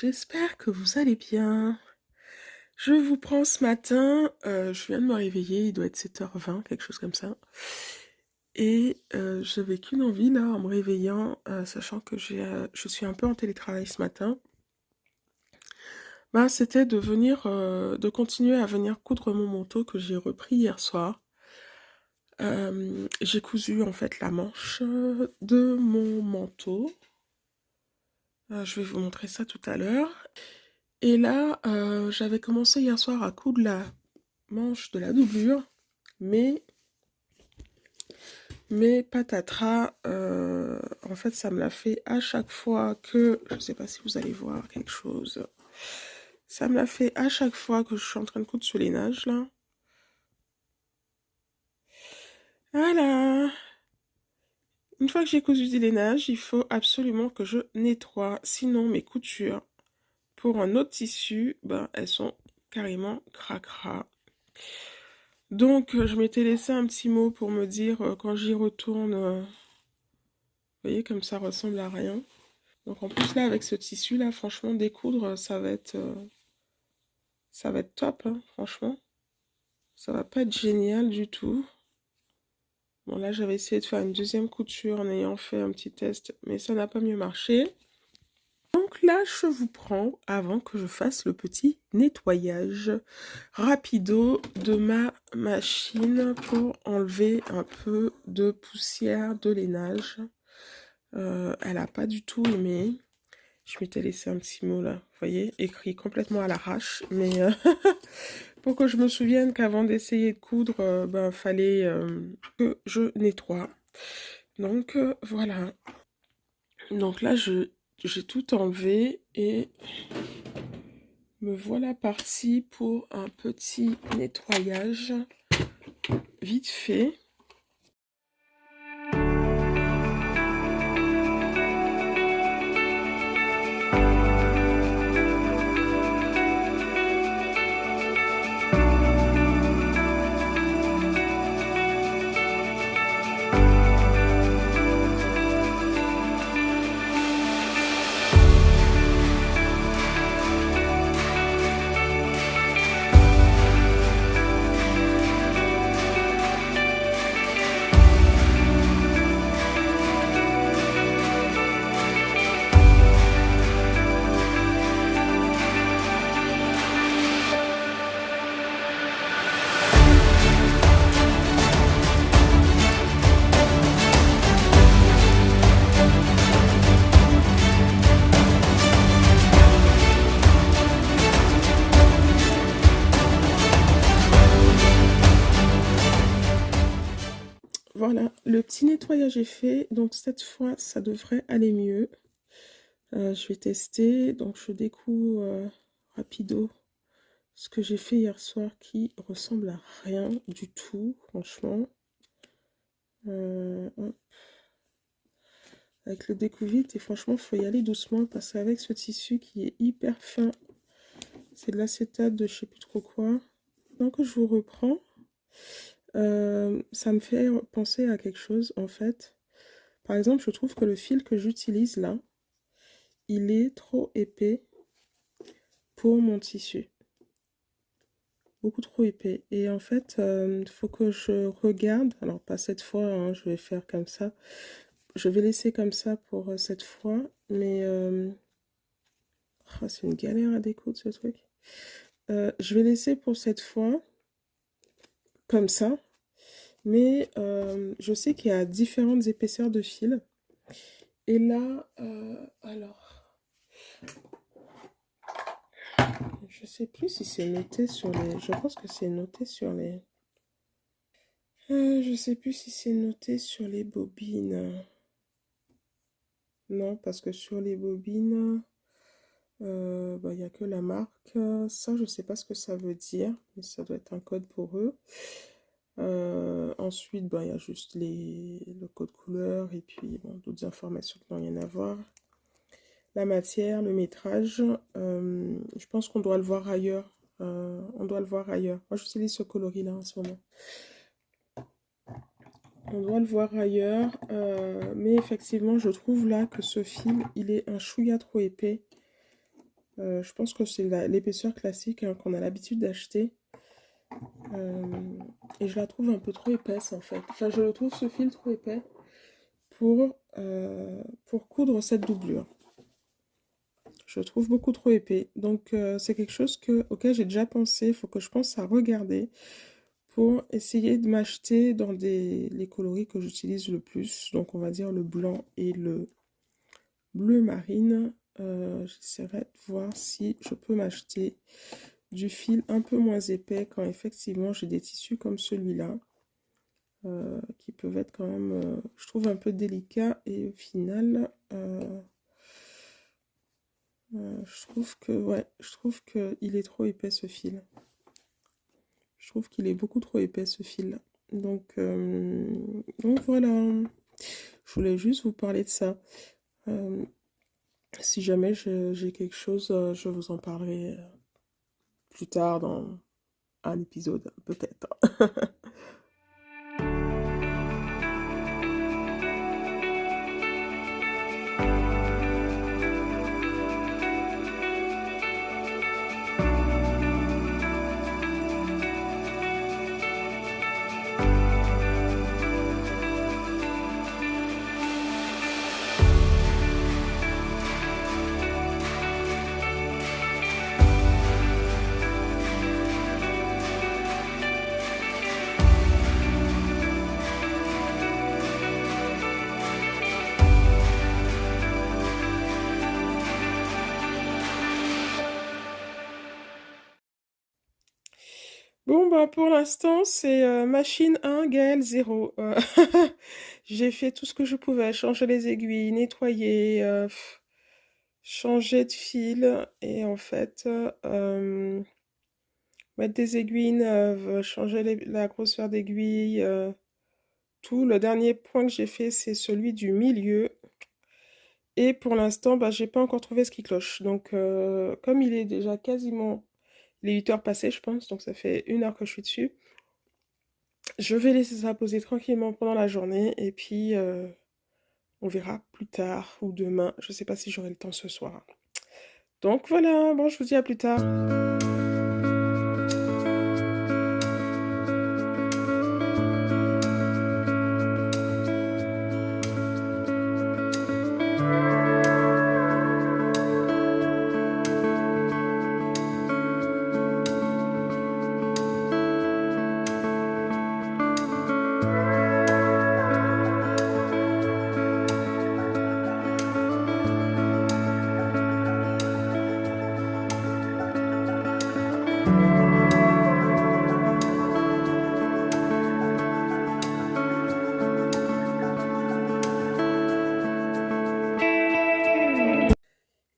j'espère que vous allez bien. Je vous prends ce matin, je viens de me réveiller, il doit être 7h20, quelque chose comme ça. Et j'avais qu'une envie là en me réveillant, sachant que je suis un peu en télétravail ce matin. Bah, c'était de continuer à venir coudre mon manteau que j'ai repris hier soir. J'ai cousu en fait la manche de mon manteau. Je vais vous montrer ça tout à l'heure. Et là, j'avais commencé hier soir à coudre la manche de la doublure, mais patatras, en fait, ça me l'a fait à chaque fois que, je sais pas si vous allez voir quelque chose, ça me l'a fait à chaque fois que je suis en train de coudre sur les nages, là. Voilà. Une fois que j'ai cousu les nages, il faut absolument que je nettoie, sinon mes coutures, pour un autre tissu, ben, elles sont carrément cracra. Donc, je m'étais laissé un petit mot pour me dire, quand j'y retourne, vous voyez, comme ça ressemble à rien. Donc, en plus, là, avec ce tissu-là, franchement, découdre, ça va être top, hein, franchement. Ça va pas être génial du tout. Bon, là, j'avais essayé de faire une deuxième couture en ayant fait un petit test, mais ça n'a pas mieux marché. Donc là, je vous prends avant que je fasse le petit nettoyage rapido de ma machine pour enlever un peu de poussière de lainage. Elle n'a pas du tout aimé. Je m'étais laissé un petit mot là, vous voyez, écrit complètement à l'arrache. Mais pour que je me souvienne qu'avant d'essayer de coudre, ben, fallait que je nettoie. Donc voilà. Donc là, j'ai tout enlevé et me voilà partie pour un petit nettoyage vite fait. Voilà, le petit nettoyage est fait, donc cette fois ça devrait aller mieux. Je vais tester, donc je découds rapido ce que j'ai fait hier soir qui ressemble à rien du tout, franchement. Avec le découpe vite, et franchement il faut y aller doucement parce qu'avec ce tissu qui est hyper fin, c'est de l'acétate de je sais plus trop quoi. Donc je vous reprends. Ça me fait penser à quelque chose en fait. Par exemple, je trouve que le fil que j'utilise là, il est trop épais pour mon tissu. Beaucoup trop épais. Et en fait, il faut que je regarde. Alors, pas cette fois, hein, je vais faire comme ça. Je vais laisser comme ça pour cette fois. Mais oh, c'est une galère à découdre ce truc. Je vais laisser pour cette fois comme ça. Mais je sais qu'il y a différentes épaisseurs de fil. Et là, alors, je sais plus si c'est noté sur les... Je pense que c'est noté sur les... je sais plus si c'est noté sur les bobines. Non, parce que sur les bobines, bah, y a que la marque. Ça, je sais pas ce que ça veut dire, mais ça doit être un code pour eux. Ensuite, bah, y a juste le code couleur et puis bon, d'autres informations qui n'ont rien à voir. La matière, le métrage, je pense qu'on doit le voir ailleurs. On doit le voir ailleurs. Moi, j'utilise ce coloris-là en ce moment. On doit le voir ailleurs, mais effectivement, je trouve là que ce fil, il est un chouïa trop épais. Je pense que c'est l'épaisseur classique hein, qu'on a l'habitude d'acheter. Et je la trouve un peu trop épaisse en fait. Enfin, je le trouve ce fil trop épais pour coudre cette doublure. Je le trouve beaucoup trop épais. Donc, c'est quelque chose auquel j'ai déjà pensé. Il faut que je pense à regarder pour essayer de m'acheter dans les coloris que j'utilise le plus. Donc, on va dire le blanc et le bleu marine. J'essaierai de voir si je peux m'acheter du fil un peu moins épais quand effectivement j'ai des tissus comme celui-là. Qui peuvent être quand même, je trouve, un peu délicats. Et au final, je trouve que, ouais, je trouve qu'il est trop épais ce fil. Je trouve qu'il est beaucoup trop épais ce fil. Donc voilà, je voulais juste vous parler de ça. Si jamais j'ai quelque chose, je vous en parlerai plus tard dans un épisode, peut-être. Bon, bah pour l'instant, c'est machine 1, Gaël 0. J'ai fait tout ce que je pouvais, changer les aiguilles, nettoyer, changer de fil, et en fait, mettre des aiguilles neuves, changer la grosseur d'aiguille, tout. Le dernier point que j'ai fait, c'est celui du milieu. Et pour l'instant, bah, j'ai pas encore trouvé ce qui cloche. Donc, comme il est déjà quasiment les 8 heures passées, je pense, donc ça fait 1 heure que je suis dessus. Je vais laisser ça poser tranquillement pendant la journée et puis on verra plus tard ou demain. Je sais pas si j'aurai le temps ce soir. Donc voilà, bon, je vous dis à plus tard.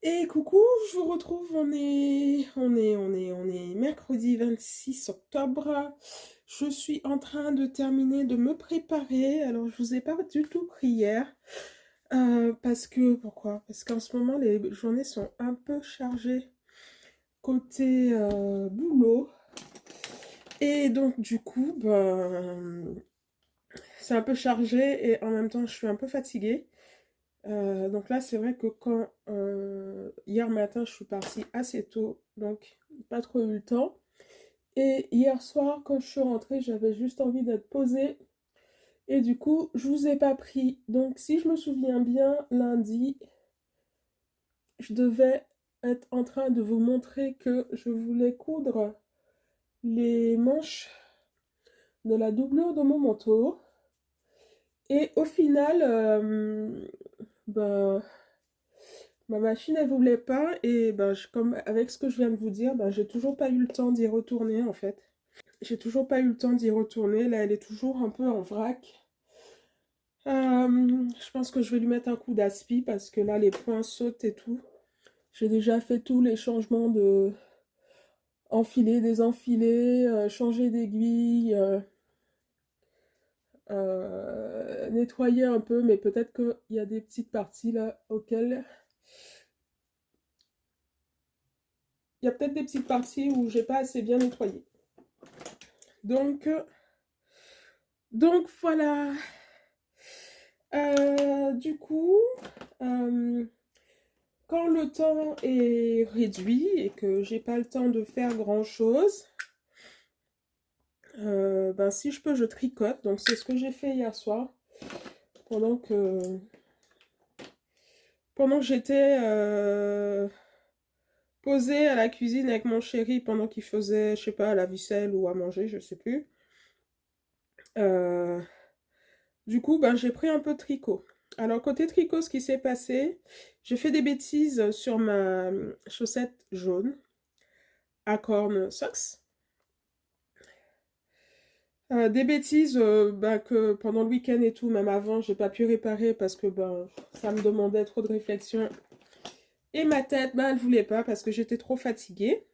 Et coucou, je vous retrouve, on est mercredi 26 octobre. Je suis en train de terminer de me préparer. Alors, je vous ai pas du tout pris hier. Pourquoi? Parce qu'en ce moment, les journées sont un peu chargées côté boulot. Et donc, du coup, ben, c'est un peu chargé et en même temps, je suis un peu fatiguée. Donc là, c'est vrai que hier matin, je suis partie assez tôt, donc pas trop eu le temps. Et hier soir, quand je suis rentrée, j'avais juste envie d'être posée. Et du coup, je vous ai pas pris. Donc, si je me souviens bien, lundi, je devais être en train de vous montrer que je voulais coudre les manches de la doublure de mon manteau. Et au final, ben, ma machine, elle voulait pas. Et ben, comme avec ce que je viens de vous dire, ben, j'ai toujours pas eu le temps d'y retourner en fait. J'ai toujours pas eu le temps d'y retourner. Là, elle est toujours un peu en vrac. Je pense que je vais lui mettre un coup d'aspi parce que là, les points sautent et tout. J'ai déjà fait tous les changements de enfiler, désenfiler, changer d'aiguille, nettoyer un peu, mais peut-être qu'il y a des petites parties là auxquelles... Il y a peut-être des petites parties où j'ai pas assez bien nettoyé. Donc voilà. Du coup, quand le temps est réduit et que j'ai pas le temps de faire grand chose, ben si je peux, je tricote. Donc c'est ce que j'ai fait hier soir pendant que j'étais posée à la cuisine avec mon chéri pendant qu'il faisait, je sais pas, la vaisselle ou à manger, je sais plus. Du coup, ben j'ai pris un peu de tricot. Alors côté tricot, ce qui s'est passé, j'ai fait des bêtises sur ma chaussette jaune à cornes socks. Des bêtises que pendant le week-end et tout, même avant, j'ai pas pu réparer parce que ça me demandait trop de réflexion. Et ma tête, elle voulait pas parce que j'étais trop fatiguée.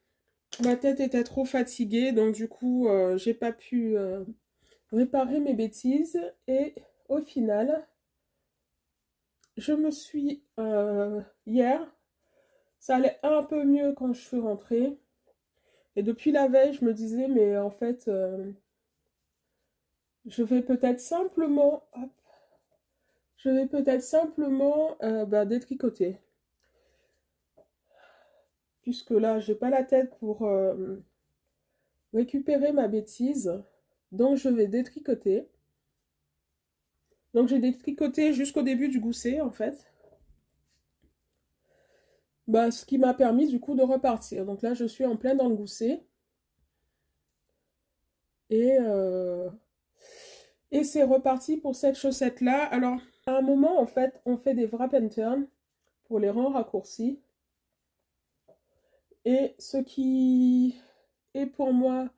Ma tête était trop fatiguée, donc du coup, j'ai pas pu réparer mes bêtises. Et au final, je me suis... hier, ça allait un peu mieux quand je suis rentrée. Et depuis la veille, je me disais, mais en fait... je vais peut-être simplement, hop, détricoter. Puisque là, j'ai pas la tête pour récupérer ma bêtise. Donc, je vais détricoter. Donc, j'ai détricoté jusqu'au début du gousset, en fait. Ce qui m'a permis, du coup, de repartir. Donc là, je suis en plein dans le gousset. Et, et c'est reparti pour cette chaussette-là. Alors, à un moment, en fait, on fait des wrap and turn pour les rangs raccourcis. Et ce qui est pour moi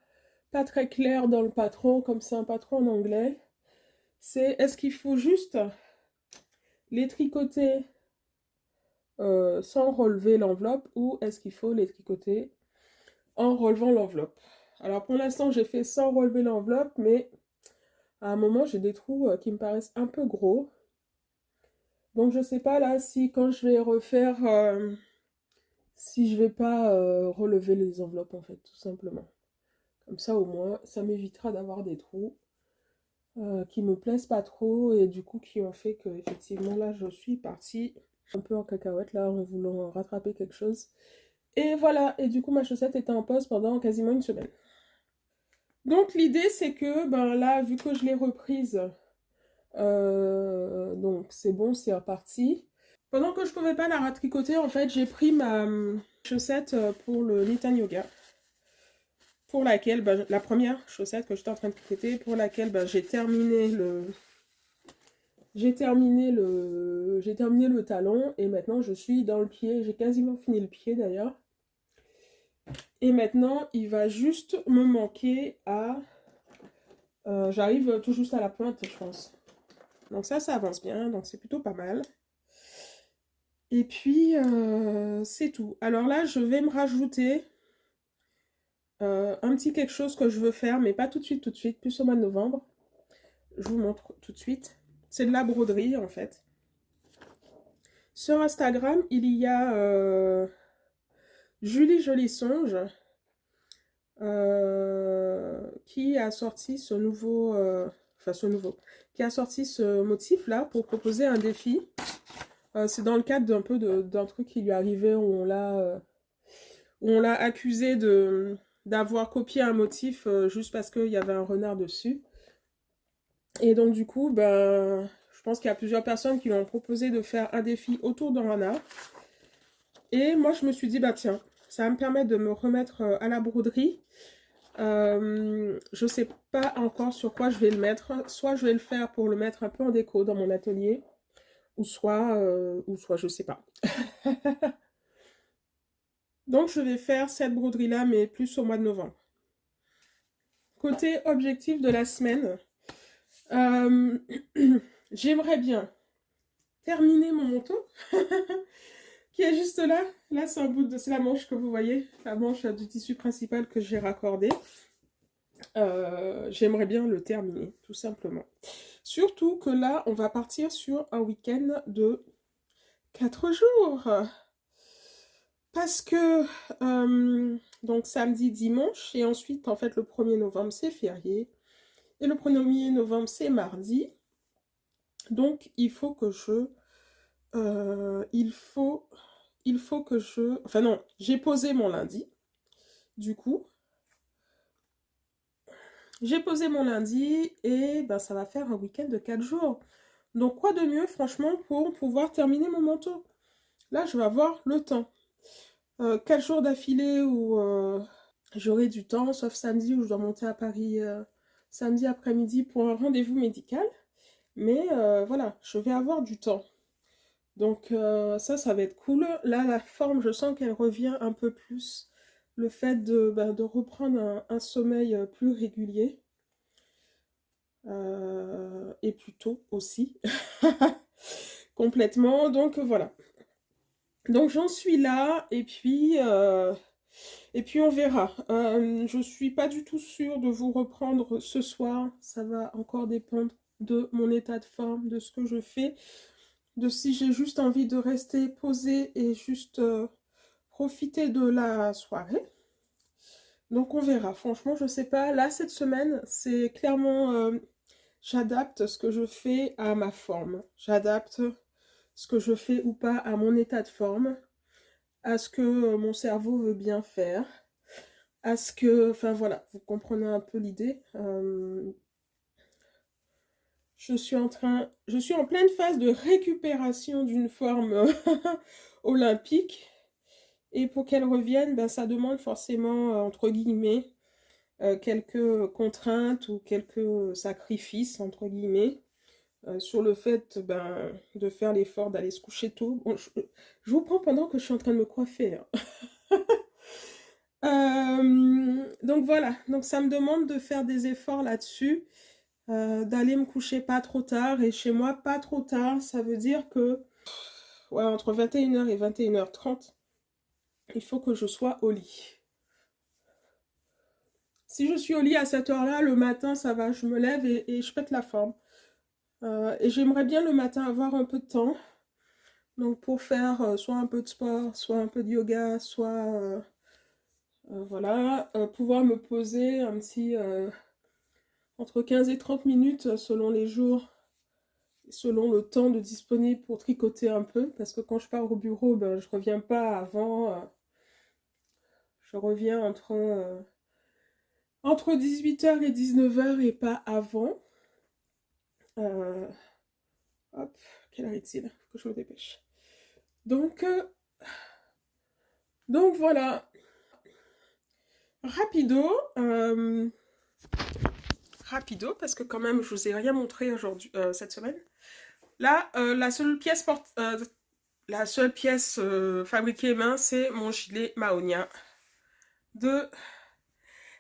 pas très clair dans le patron, comme c'est un patron en anglais, c'est est-ce qu'il faut juste les tricoter sans relever l'enveloppe ou est-ce qu'il faut les tricoter en relevant l'enveloppe. Alors pour l'instant j'ai fait sans relever l'enveloppe, mais à un moment j'ai des trous qui me paraissent un peu gros. Donc je sais pas là si quand je vais refaire, si je vais pas relever les enveloppes en fait, tout simplement. Comme ça au moins ça m'évitera d'avoir des trous qui me plaisent pas trop et du coup qui ont fait que effectivement là je suis partie un peu en cacahuète là en voulant rattraper quelque chose. Et voilà, et du coup ma chaussette était en pause pendant quasiment une semaine. Donc l'idée c'est que là vu que je l'ai reprise, donc c'est bon, c'est reparti. Pendant que je pouvais pas la ratricoter, en fait j'ai pris ma chaussette pour le Nitan Yoga. Pour laquelle, la première chaussette que j'étais en train de tricoter, pour laquelle j'ai terminé le talon et maintenant je suis dans le pied, j'ai quasiment fini le pied d'ailleurs. Et maintenant il va juste me manquer à... j'arrive tout juste à la pointe je pense. Donc ça avance bien, donc c'est plutôt pas mal. Et puis c'est tout. Alors là je vais me rajouter un petit quelque chose que je veux faire, mais pas tout de suite, plus au mois de novembre. Je vous montre tout de suite. C'est de la broderie en fait. Sur Instagram, il y a Julie Jolie Songe qui a sorti ce nouveau, qui a sorti ce motif là pour proposer un défi. C'est dans le cadre d'un truc qui lui est arrivé où on l'a accusé d'avoir copié un motif juste parce qu'il y avait un renard dessus. Et donc du coup, je pense qu'il y a plusieurs personnes qui lui ont proposé de faire un défi autour d'un renard. Et moi, je me suis dit, tiens, ça va me permettre de me remettre à la broderie. Je sais pas encore sur quoi je vais le mettre. Soit je vais le faire pour le mettre un peu en déco dans mon atelier, ou soit je sais pas. Donc, je vais faire cette broderie-là, mais plus au mois de novembre. Côté objectif de la semaine, j'aimerais bien terminer mon manteau. Qui est juste là. Là, c'est la manche que vous voyez, la manche du tissu principal que j'ai raccordé. J'aimerais bien le terminer, tout simplement. Surtout que là, on va partir sur un week-end de 4 jours. Parce que, donc samedi, dimanche, et ensuite, en fait, le 1er novembre, c'est férié. Et le 1er novembre, c'est mardi. Donc, il faut il faut que je... Enfin non, j'ai posé mon lundi, du coup. J'ai posé mon lundi et ben, ça va faire un week-end de 4 jours. Donc quoi de mieux, franchement, pour pouvoir terminer mon manteau? Là, je vais avoir le temps. 4 jours d'affilée où j'aurai du temps, sauf samedi où je dois monter à Paris samedi après-midi pour un rendez-vous médical. Mais voilà, je vais avoir du temps. Donc ça va être cool. Là, la forme, je sens qu'elle revient un peu plus. Le fait de reprendre un sommeil plus régulier. Et plus tôt aussi. Complètement. Donc voilà. Donc j'en suis là. Et puis on verra. Je suis pas du tout sûre de vous reprendre ce soir. Ça va encore dépendre de mon état de forme, de ce que je fais, de si j'ai juste envie de rester posée et juste profiter de la soirée. Donc on verra. Franchement, je sais pas. Là, cette semaine, c'est clairement... j'adapte ce que je fais à ma forme. J'adapte ce que je fais ou pas à mon état de forme, à ce que mon cerveau veut bien faire. À ce que, enfin voilà, vous comprenez un peu l'idée. Je suis en pleine phase de récupération d'une forme olympique. Et pour qu'elle revienne, ben, ça demande forcément, entre guillemets, quelques contraintes ou quelques sacrifices, entre guillemets, sur le fait ben, de faire l'effort d'aller se coucher tôt. Bon, je vous prends pendant que je suis en train de me coiffer, hein. Donc voilà, donc ça me demande de faire des efforts là-dessus, d'aller me coucher pas trop tard, et chez moi pas trop tard, ça veut dire que ouais, entre 21h et 21h30, il faut que je sois au lit. Si je suis au lit à cette heure-là, le matin ça va, je me lève et je pète la forme. Et j'aimerais bien le matin avoir un peu de temps, donc pour faire soit un peu de sport, soit un peu de yoga, soit voilà, pouvoir me poser un petit entre 15 et 30 minutes selon les jours, selon le temps de disponible pour tricoter un peu, parce que quand je pars au bureau, ben, je reviens pas avant, je reviens entre 18h et 19h et pas avant. Hop, quelle heure est-il? Faut que je me dépêche. Donc voilà, rapido, rapido, parce que quand même je vous ai rien montré aujourd'hui, cette semaine. Là, la seule pièce fabriquée main, c'est mon gilet Mahonia de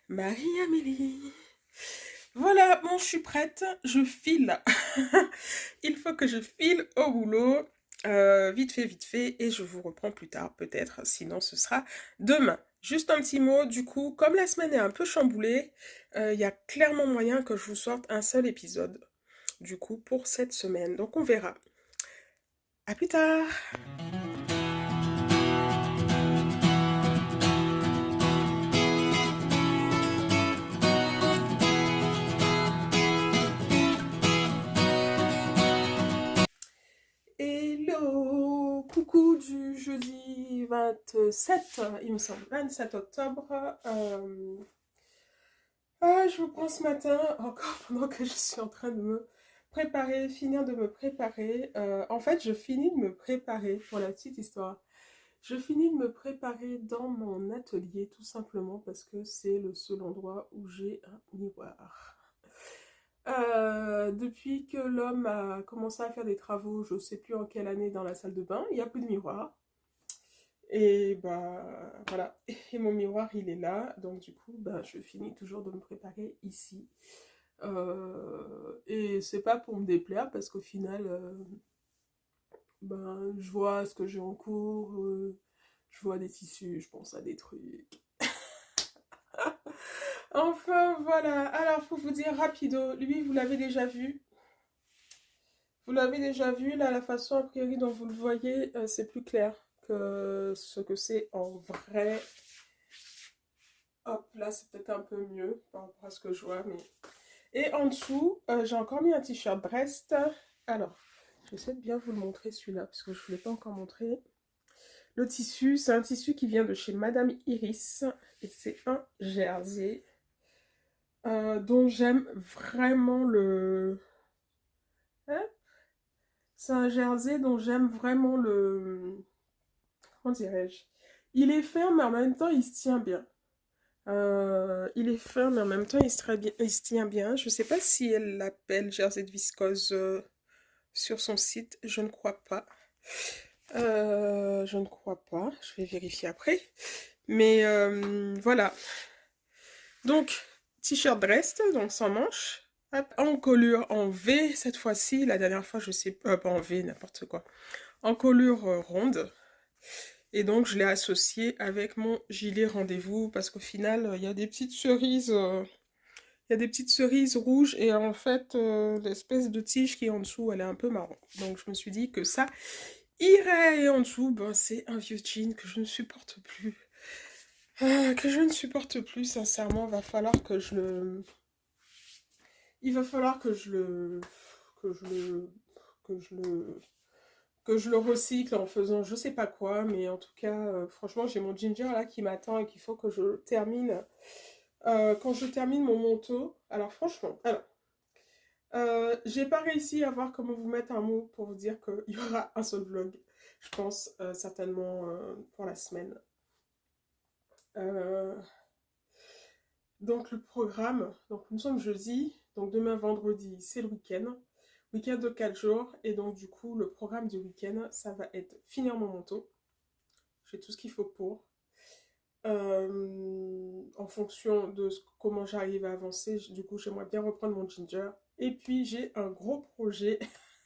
Marie-Amélie. Voilà, bon, je suis prête, je file. Il faut que je file au boulot. Vite fait, et je vous reprends plus tard, peut-être, sinon ce sera demain. Juste un petit mot, du coup, comme la semaine est un peu chamboulée, il y a clairement moyen que je vous sorte un seul épisode, du coup, pour cette semaine. Donc on verra. À plus tard! Hello! Coucou du jeudi 27, il me semble, 27 octobre. Je vous prends ce matin, encore pendant que je suis en train de me préparer, finir de me préparer. En fait, je finis de me préparer, pour la petite histoire. Je finis de me préparer dans mon atelier, tout simplement parce que c'est le seul endroit où j'ai un miroir. Depuis que l'homme a commencé à faire des travaux, je ne sais plus en quelle année, dans la salle de bain, il n'y a plus de miroir. Et bah voilà, et mon miroir il est là, donc du coup bah, je finis toujours de me préparer ici. Et c'est pas pour me déplaire parce qu'au final, ben, je vois ce que j'ai en cours, je vois des tissus, je pense à des trucs. Enfin voilà, alors pour vous dire rapido, lui vous l'avez déjà vu. Vous l'avez déjà vu, là la façon a priori dont vous le voyez, c'est plus clair que ce que c'est en vrai. Hop, là c'est peut-être un peu mieux par rapport à ce que je vois. Mais... Et en dessous, j'ai encore mis un t-shirt Brest. Alors, je vais essayer de bien vous le montrer celui-là, parce que je ne vous l'ai pas encore montré. Le tissu, c'est un tissu qui vient de chez Madame Iris. Et c'est un jersey dont j'aime vraiment le... Hein, c'est un jersey dont j'aime vraiment le... Comment dirais-je? Il est ferme, mais en même temps, il se tient bien. Il est ferme, mais en même temps, il se tient bien. Je ne sais pas si elle l'appelle jersey de viscose sur son site. Je ne crois pas. Je ne crois pas. Je vais vérifier après. Mais voilà. Donc, t-shirt dress, donc sans manches. Hop, en colure en V cette fois-ci. La dernière fois, je sais pas en V, n'importe quoi. En colure ronde. Et donc, je l'ai associé avec mon gilet rendez-vous parce qu'au final, il y a des petites cerises. Il y a des petites cerises rouges et en fait, l'espèce de tige qui est en dessous, elle est un peu marron. Donc, je me suis dit que ça irait. Et en dessous, ben, c'est un vieux jean que je ne supporte plus. Que je ne supporte plus, sincèrement, va falloir que je le... Il va falloir que je le... Que je le... Que je le... Que je le recycle en faisant je sais pas quoi, mais en tout cas, franchement, j'ai mon ginger là qui m'attend et qu'il faut que je termine. Quand je termine mon manteau, alors franchement, j'ai pas réussi à voir comment vous mettre un mot pour vous dire qu'il y aura un seul vlog, je pense, certainement pour la semaine. Euh, Donc le programme, donc nous sommes jeudi, donc demain vendredi c'est le week-end. Week-end de 4 jours, et donc du coup le programme du week-end, ça va être finir mon manteau. J'ai tout ce qu'il faut pour. En fonction de comment j'arrive à avancer, du coup j'aimerais bien reprendre mon ginger. Et puis j'ai un gros projet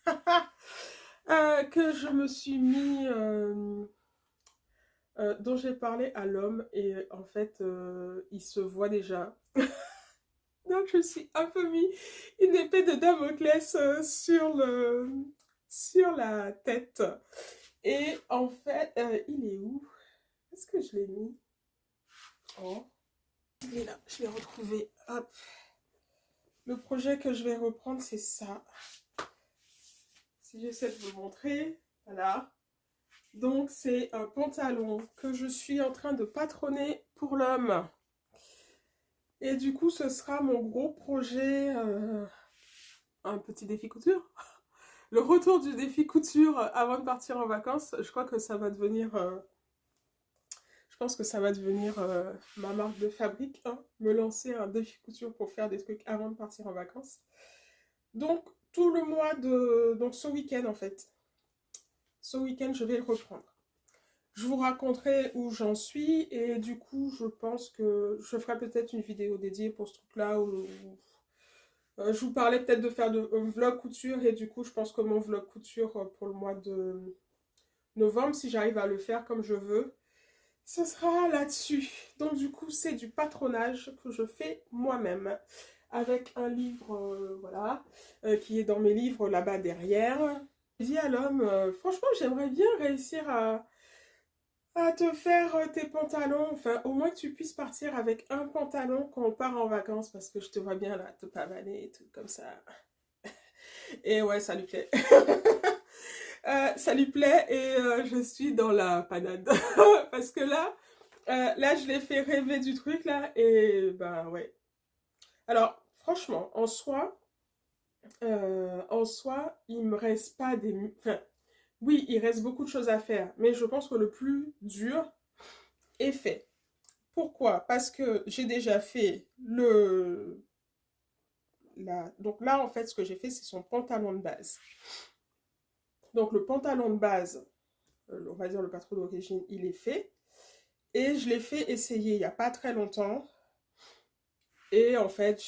que je me suis mis... dont j'ai parlé à l'homme et en fait il se voit déjà. Donc je me suis un peu mis une épée de Damoclès sur la tête. Et en fait, il est où? Est-ce que je l'ai mis? Oh, il est là, je l'ai retrouvé. Hop. Le projet que je vais reprendre, c'est ça. Si j'essaie de vous montrer, voilà. Donc c'est un pantalon que je suis en train de patronner pour l'homme. Et du coup, ce sera mon gros projet, un petit défi couture. Le retour du défi couture avant de partir en vacances, je crois que ça va devenir... je pense que ça va devenir ma marque de fabrique, hein, me lancer un défi couture pour faire des trucs avant de partir en vacances. Donc, tout le mois de... Donc, ce week-end, en fait. Ce week-end, je vais le reprendre. Je vous raconterai où j'en suis et du coup, je pense que je ferai peut-être une vidéo dédiée pour ce truc-là où je vous parlais peut-être de faire un vlog couture et du coup, je pense que mon vlog couture pour le mois de novembre, si j'arrive à le faire comme je veux, ce sera là-dessus. Donc du coup, c'est du patronage que je fais moi-même avec un livre, voilà, qui est dans mes livres là-bas derrière. J'ai dit à l'homme, franchement, j'aimerais bien réussir à te faire tes pantalons, enfin au moins que tu puisses partir avec un pantalon quand on part en vacances parce que je te vois bien là, te pavaner et tout comme ça. Et ouais, ça lui plaît. Ça lui plaît et je suis dans la panade. Parce que là, je l'ai fait rêver du truc là et ben ouais. Alors, franchement, en soi, il me reste pas des... Enfin, oui, il reste beaucoup de choses à faire, mais je pense que le plus dur est fait. Pourquoi? Parce que j'ai déjà fait Donc là, en fait, ce que j'ai fait, c'est son pantalon de base. Donc le pantalon de base, on va dire le patron d'origine, il est fait. Et je l'ai fait essayer il n'y a pas très longtemps. Et en fait,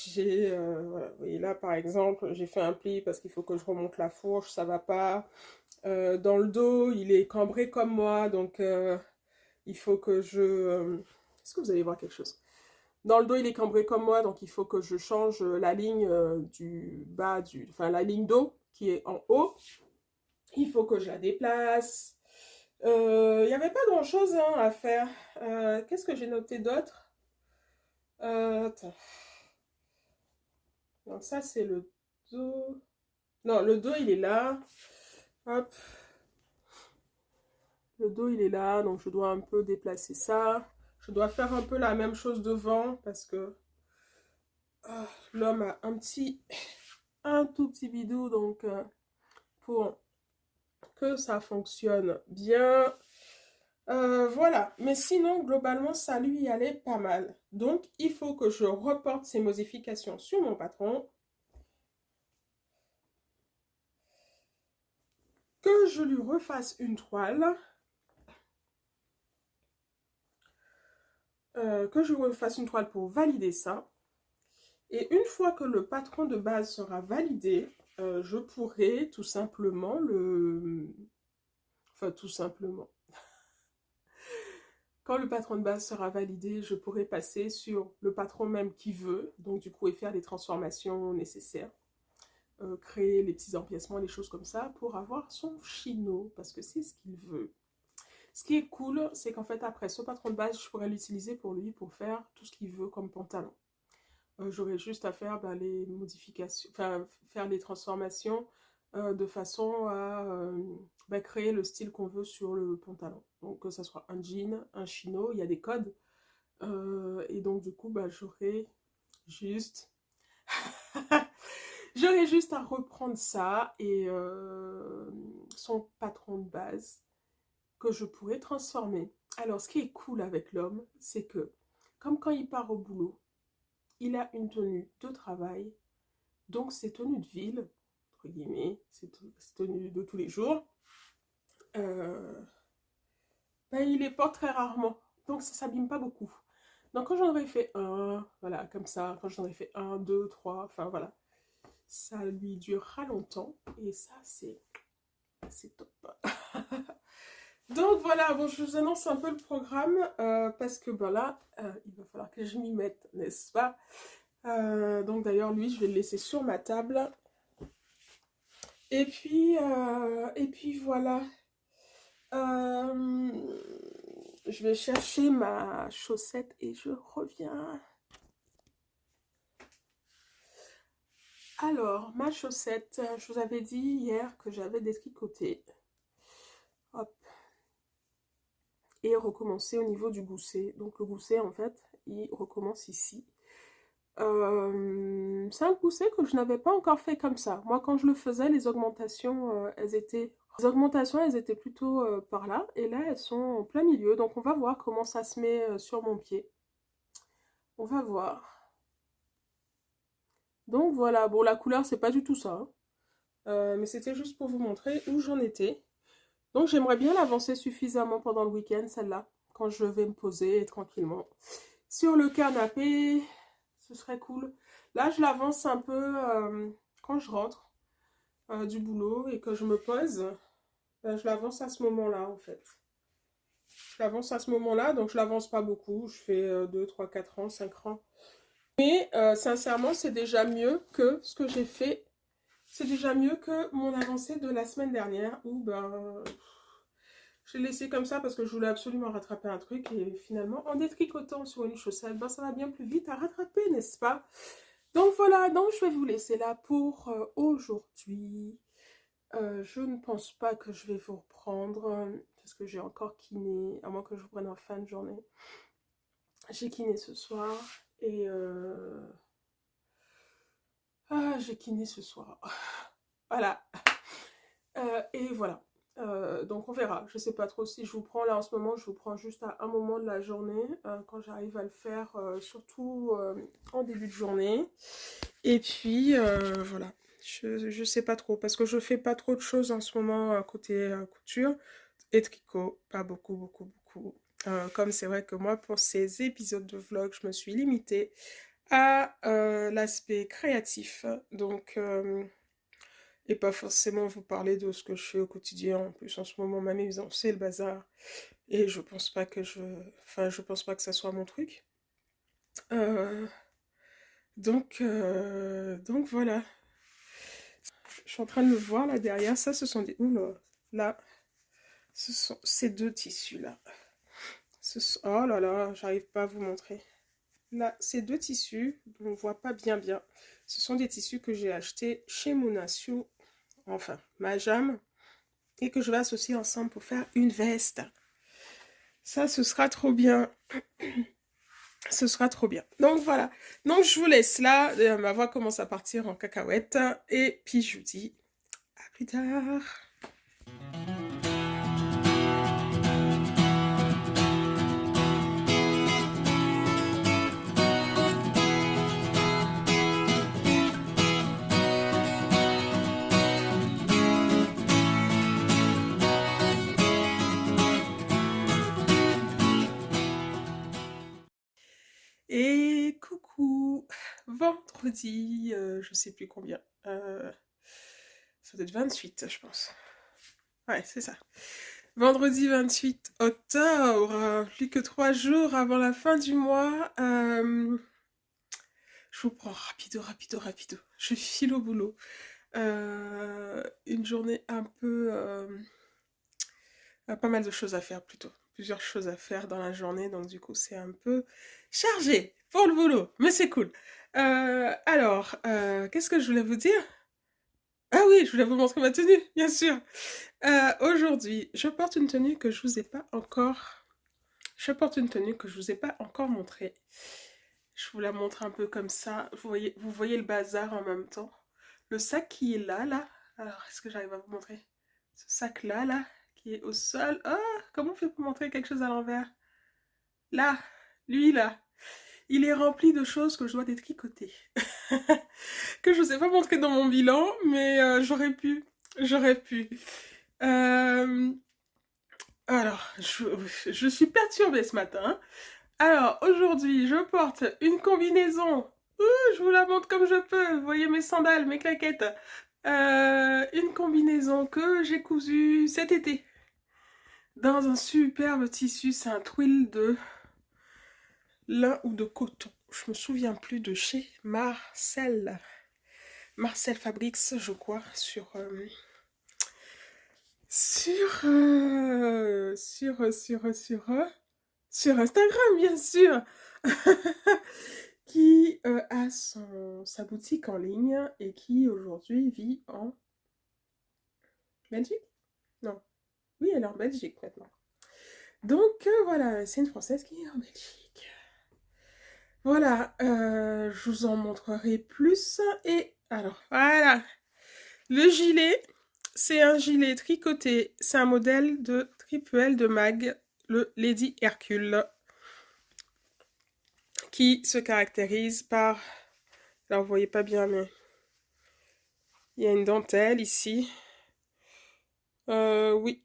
voilà. Vous voyez là, par exemple, j'ai fait un pli parce qu'il faut que je remonte la fourche, ça va pas. Dans le dos, il est cambré comme moi, donc il faut que je... Est-ce que vous allez voir quelque chose? Dans le dos, il est cambré comme moi, donc il faut que je change la ligne du bas, enfin la ligne d'eau qui est en haut. Il faut que je la déplace. Il n'y avait pas grand-chose hein, à faire. Qu'est-ce que j'ai noté d'autre? Attends. Donc ça, c'est le dos. Non, le dos, il est là. Hop. Le dos, il est là, donc je dois un peu déplacer ça. Je dois faire un peu la même chose devant parce que l'homme a un tout petit bidou, donc pour que ça fonctionne bien. Voilà, mais sinon, globalement, ça lui allait pas mal. Donc, il faut que je reporte ces modifications sur mon patron, que je lui refasse une toile, pour valider ça. Et une fois que le patron de base sera validé, je pourrai tout simplement Enfin, tout simplement. Quand le patron de base sera validé, je pourrai passer sur le patron même qui veut, donc du coup, et faire les transformations nécessaires. Créer les petits empiècements, les choses comme ça, pour avoir son chino, parce que c'est ce qu'il veut. Ce qui est cool, c'est qu'en fait, après, ce patron de base, je pourrais l'utiliser pour lui, pour faire tout ce qu'il veut comme pantalon. J'aurais juste à faire les modifications, enfin, faire les transformations de façon à créer le style qu'on veut sur le pantalon. Donc, que ça soit un jean, un chino, il y a des codes. Et donc, du coup, j'aurais juste... J'aurais juste à reprendre ça et son patron de base que je pourrais transformer. Alors, ce qui est cool avec l'homme, c'est que, comme quand il part au boulot, il a une tenue de travail, donc ses tenues de ville, entre guillemets, ses tenues de tous les jours, il les porte très rarement, donc ça s'abîme pas beaucoup. Donc quand j'en aurais fait un, voilà, comme ça, quand j'en aurais fait un, deux, trois, enfin voilà, ça lui durera longtemps, et ça c'est top. Donc voilà, bon, je vous annonce un peu le programme, parce que là, il va falloir que je m'y mette, n'est-ce pas? Donc d'ailleurs, lui, je vais le laisser sur ma table. Et puis voilà. Je vais chercher ma chaussette et je reviens. Alors, ma chaussette, je vous avais dit hier que j'avais détricoté. Hop. Et recommencer au niveau du gousset. Donc le gousset, en fait, il recommence ici. C'est un gousset que je n'avais pas encore fait comme ça. Moi, quand je le faisais, les augmentations, elles étaient plutôt par là. Et là, elles sont en plein milieu. Donc, on va voir comment ça se met sur mon pied. On va voir. Donc, voilà. Bon, la couleur, c'est pas du tout ça, hein. Mais c'était juste pour vous montrer où j'en étais. Donc, j'aimerais bien l'avancer suffisamment pendant le week-end, celle-là. Quand je vais me poser tranquillement sur le canapé. Ce serait cool. Là, je l'avance un peu quand je rentre du boulot et que je me pose. Je l'avance à ce moment-là, en fait. Je l'avance à ce moment-là, donc je l'avance pas beaucoup. Je fais 2, 3, 4 ans, 5 rangs. Mais sincèrement, c'est déjà mieux que ce que j'ai fait. C'est déjà mieux que mon avancée de la semaine dernière où je l'ai laissé comme ça parce que je voulais absolument rattraper un truc. Et finalement, en détricotant sur une chaussette, ça va bien plus vite à rattraper, n'est-ce pas? Donc voilà, donc je vais vous laisser là pour aujourd'hui. Je ne pense pas que je vais vous reprendre parce que j'ai encore kiné, à moins que je vous prenne en fin de journée. J'ai kiné ce soir et j'ai kiné ce soir. Voilà. Et voilà. Donc on verra. Je sais pas trop si je vous prends là en ce moment. Je vous prends juste à un moment de la journée quand j'arrive à le faire, surtout en début de journée. Et puis voilà. Je sais pas trop parce que je fais pas trop de choses en ce moment côté couture et tricot. Pas beaucoup, beaucoup, beaucoup. Comme c'est vrai que moi, pour ces épisodes de vlog, je me suis limitée à l'aspect créatif. Donc, et pas forcément vous parler de ce que je fais au quotidien. En plus, en ce moment, ma maison, c'est le bazar. Et je pense pas que je pense pas que ça soit mon truc. Euh, donc voilà. Je suis en train de le voir là derrière. Ça, ce sont des... Oula, là. Ce sont ces deux tissus-là. Oh là là, j'arrive pas à vous montrer. Là, ces deux tissus, on ne voit pas bien bien. Ce sont des tissus que j'ai achetés chez Mounasio. Enfin, Majam. et que je vais associer ensemble pour faire une veste. Ça, ce sera trop bien. Ce sera trop bien. Donc voilà. Donc je vous laisse là. Ma voix commence à partir en cacahuète. Et puis je vous dis à plus tard. Et coucou, vendredi, je sais plus combien, ça doit être 28, je pense. Ouais, c'est ça. Vendredi 28 octobre, plus que 3 jours avant la fin du mois. Je vous prends rapido. Je file au boulot. Une journée un peu... pas mal de choses à faire plutôt. Plusieurs choses à faire dans la journée, donc du coup c'est un peu chargé pour le boulot, mais c'est cool. Alors, qu'est-ce que je voulais vous dire? Ah oui, je voulais vous montrer ma tenue, bien sûr. Aujourd'hui, je porte une tenue que je vous ai pas encore... Je porte une tenue que je vous ai pas encore montrée. Je vous la montre un peu comme ça. Vous voyez le bazar en même temps. Le sac qui est là, là. Alors, est-ce que j'arrive à vous montrer? Ce sac-là, là, qui est au sol. Oh, comment on fait pour montrer quelque chose à l'envers? Là, lui, là. Il est rempli de choses que je dois détricoter. Que je ne vous ai pas montré dans mon bilan, mais j'aurais pu. J'aurais pu. Alors, je suis perturbée ce matin. Alors, aujourd'hui, je porte une combinaison. Je vous la montre comme je peux. Vous voyez mes sandales, mes claquettes. Une combinaison que j'ai cousue cet été. Dans un superbe tissu. C'est un twill de lin ou de coton. Je me souviens plus, de chez Marcel. Marcel Fabrics, je crois, sur Instagram, bien sûr. Qui a sa boutique en ligne et qui aujourd'hui vit en Belgique? Non. Oui, elle est en Belgique maintenant. Donc voilà, c'est une Française qui est en Belgique. Voilà, je vous en montrerai plus. Et alors, voilà. Le gilet, c'est un gilet tricoté. C'est un modèle de Triple L de Mag, le Lady Hercule, qui se caractérise par... Là, vous voyez pas bien, mais... Il y a une dentelle ici. Oui.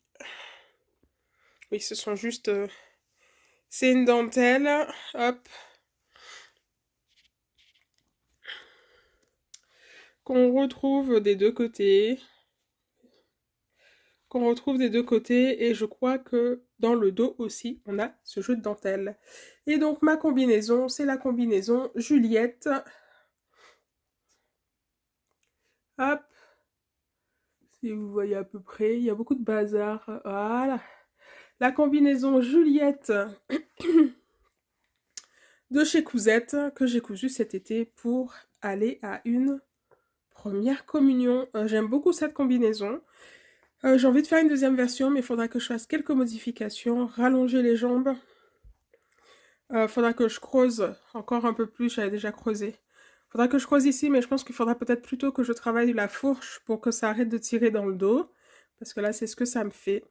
Oui, ce sont juste... C'est une dentelle. Hop. Qu'on retrouve des deux côtés. Et je crois que dans le dos aussi, on a ce jeu de dentelle. Et donc, ma combinaison, c'est la combinaison Juliette. Hop. Si vous voyez à peu près, il y a beaucoup de bazar. Voilà. La combinaison Juliette de chez Cousette, que j'ai cousue cet été pour aller à une première communion. J'aime beaucoup cette combinaison. J'ai envie de faire une deuxième version, mais il faudra que je fasse quelques modifications, rallonger les jambes. Faudra que je creuse encore un peu plus, j'avais déjà creusé. Faudra que je creuse ici, mais je pense qu'il faudra peut-être plutôt que je travaille la fourche pour que ça arrête de tirer dans le dos. Parce que là, c'est ce que ça me fait.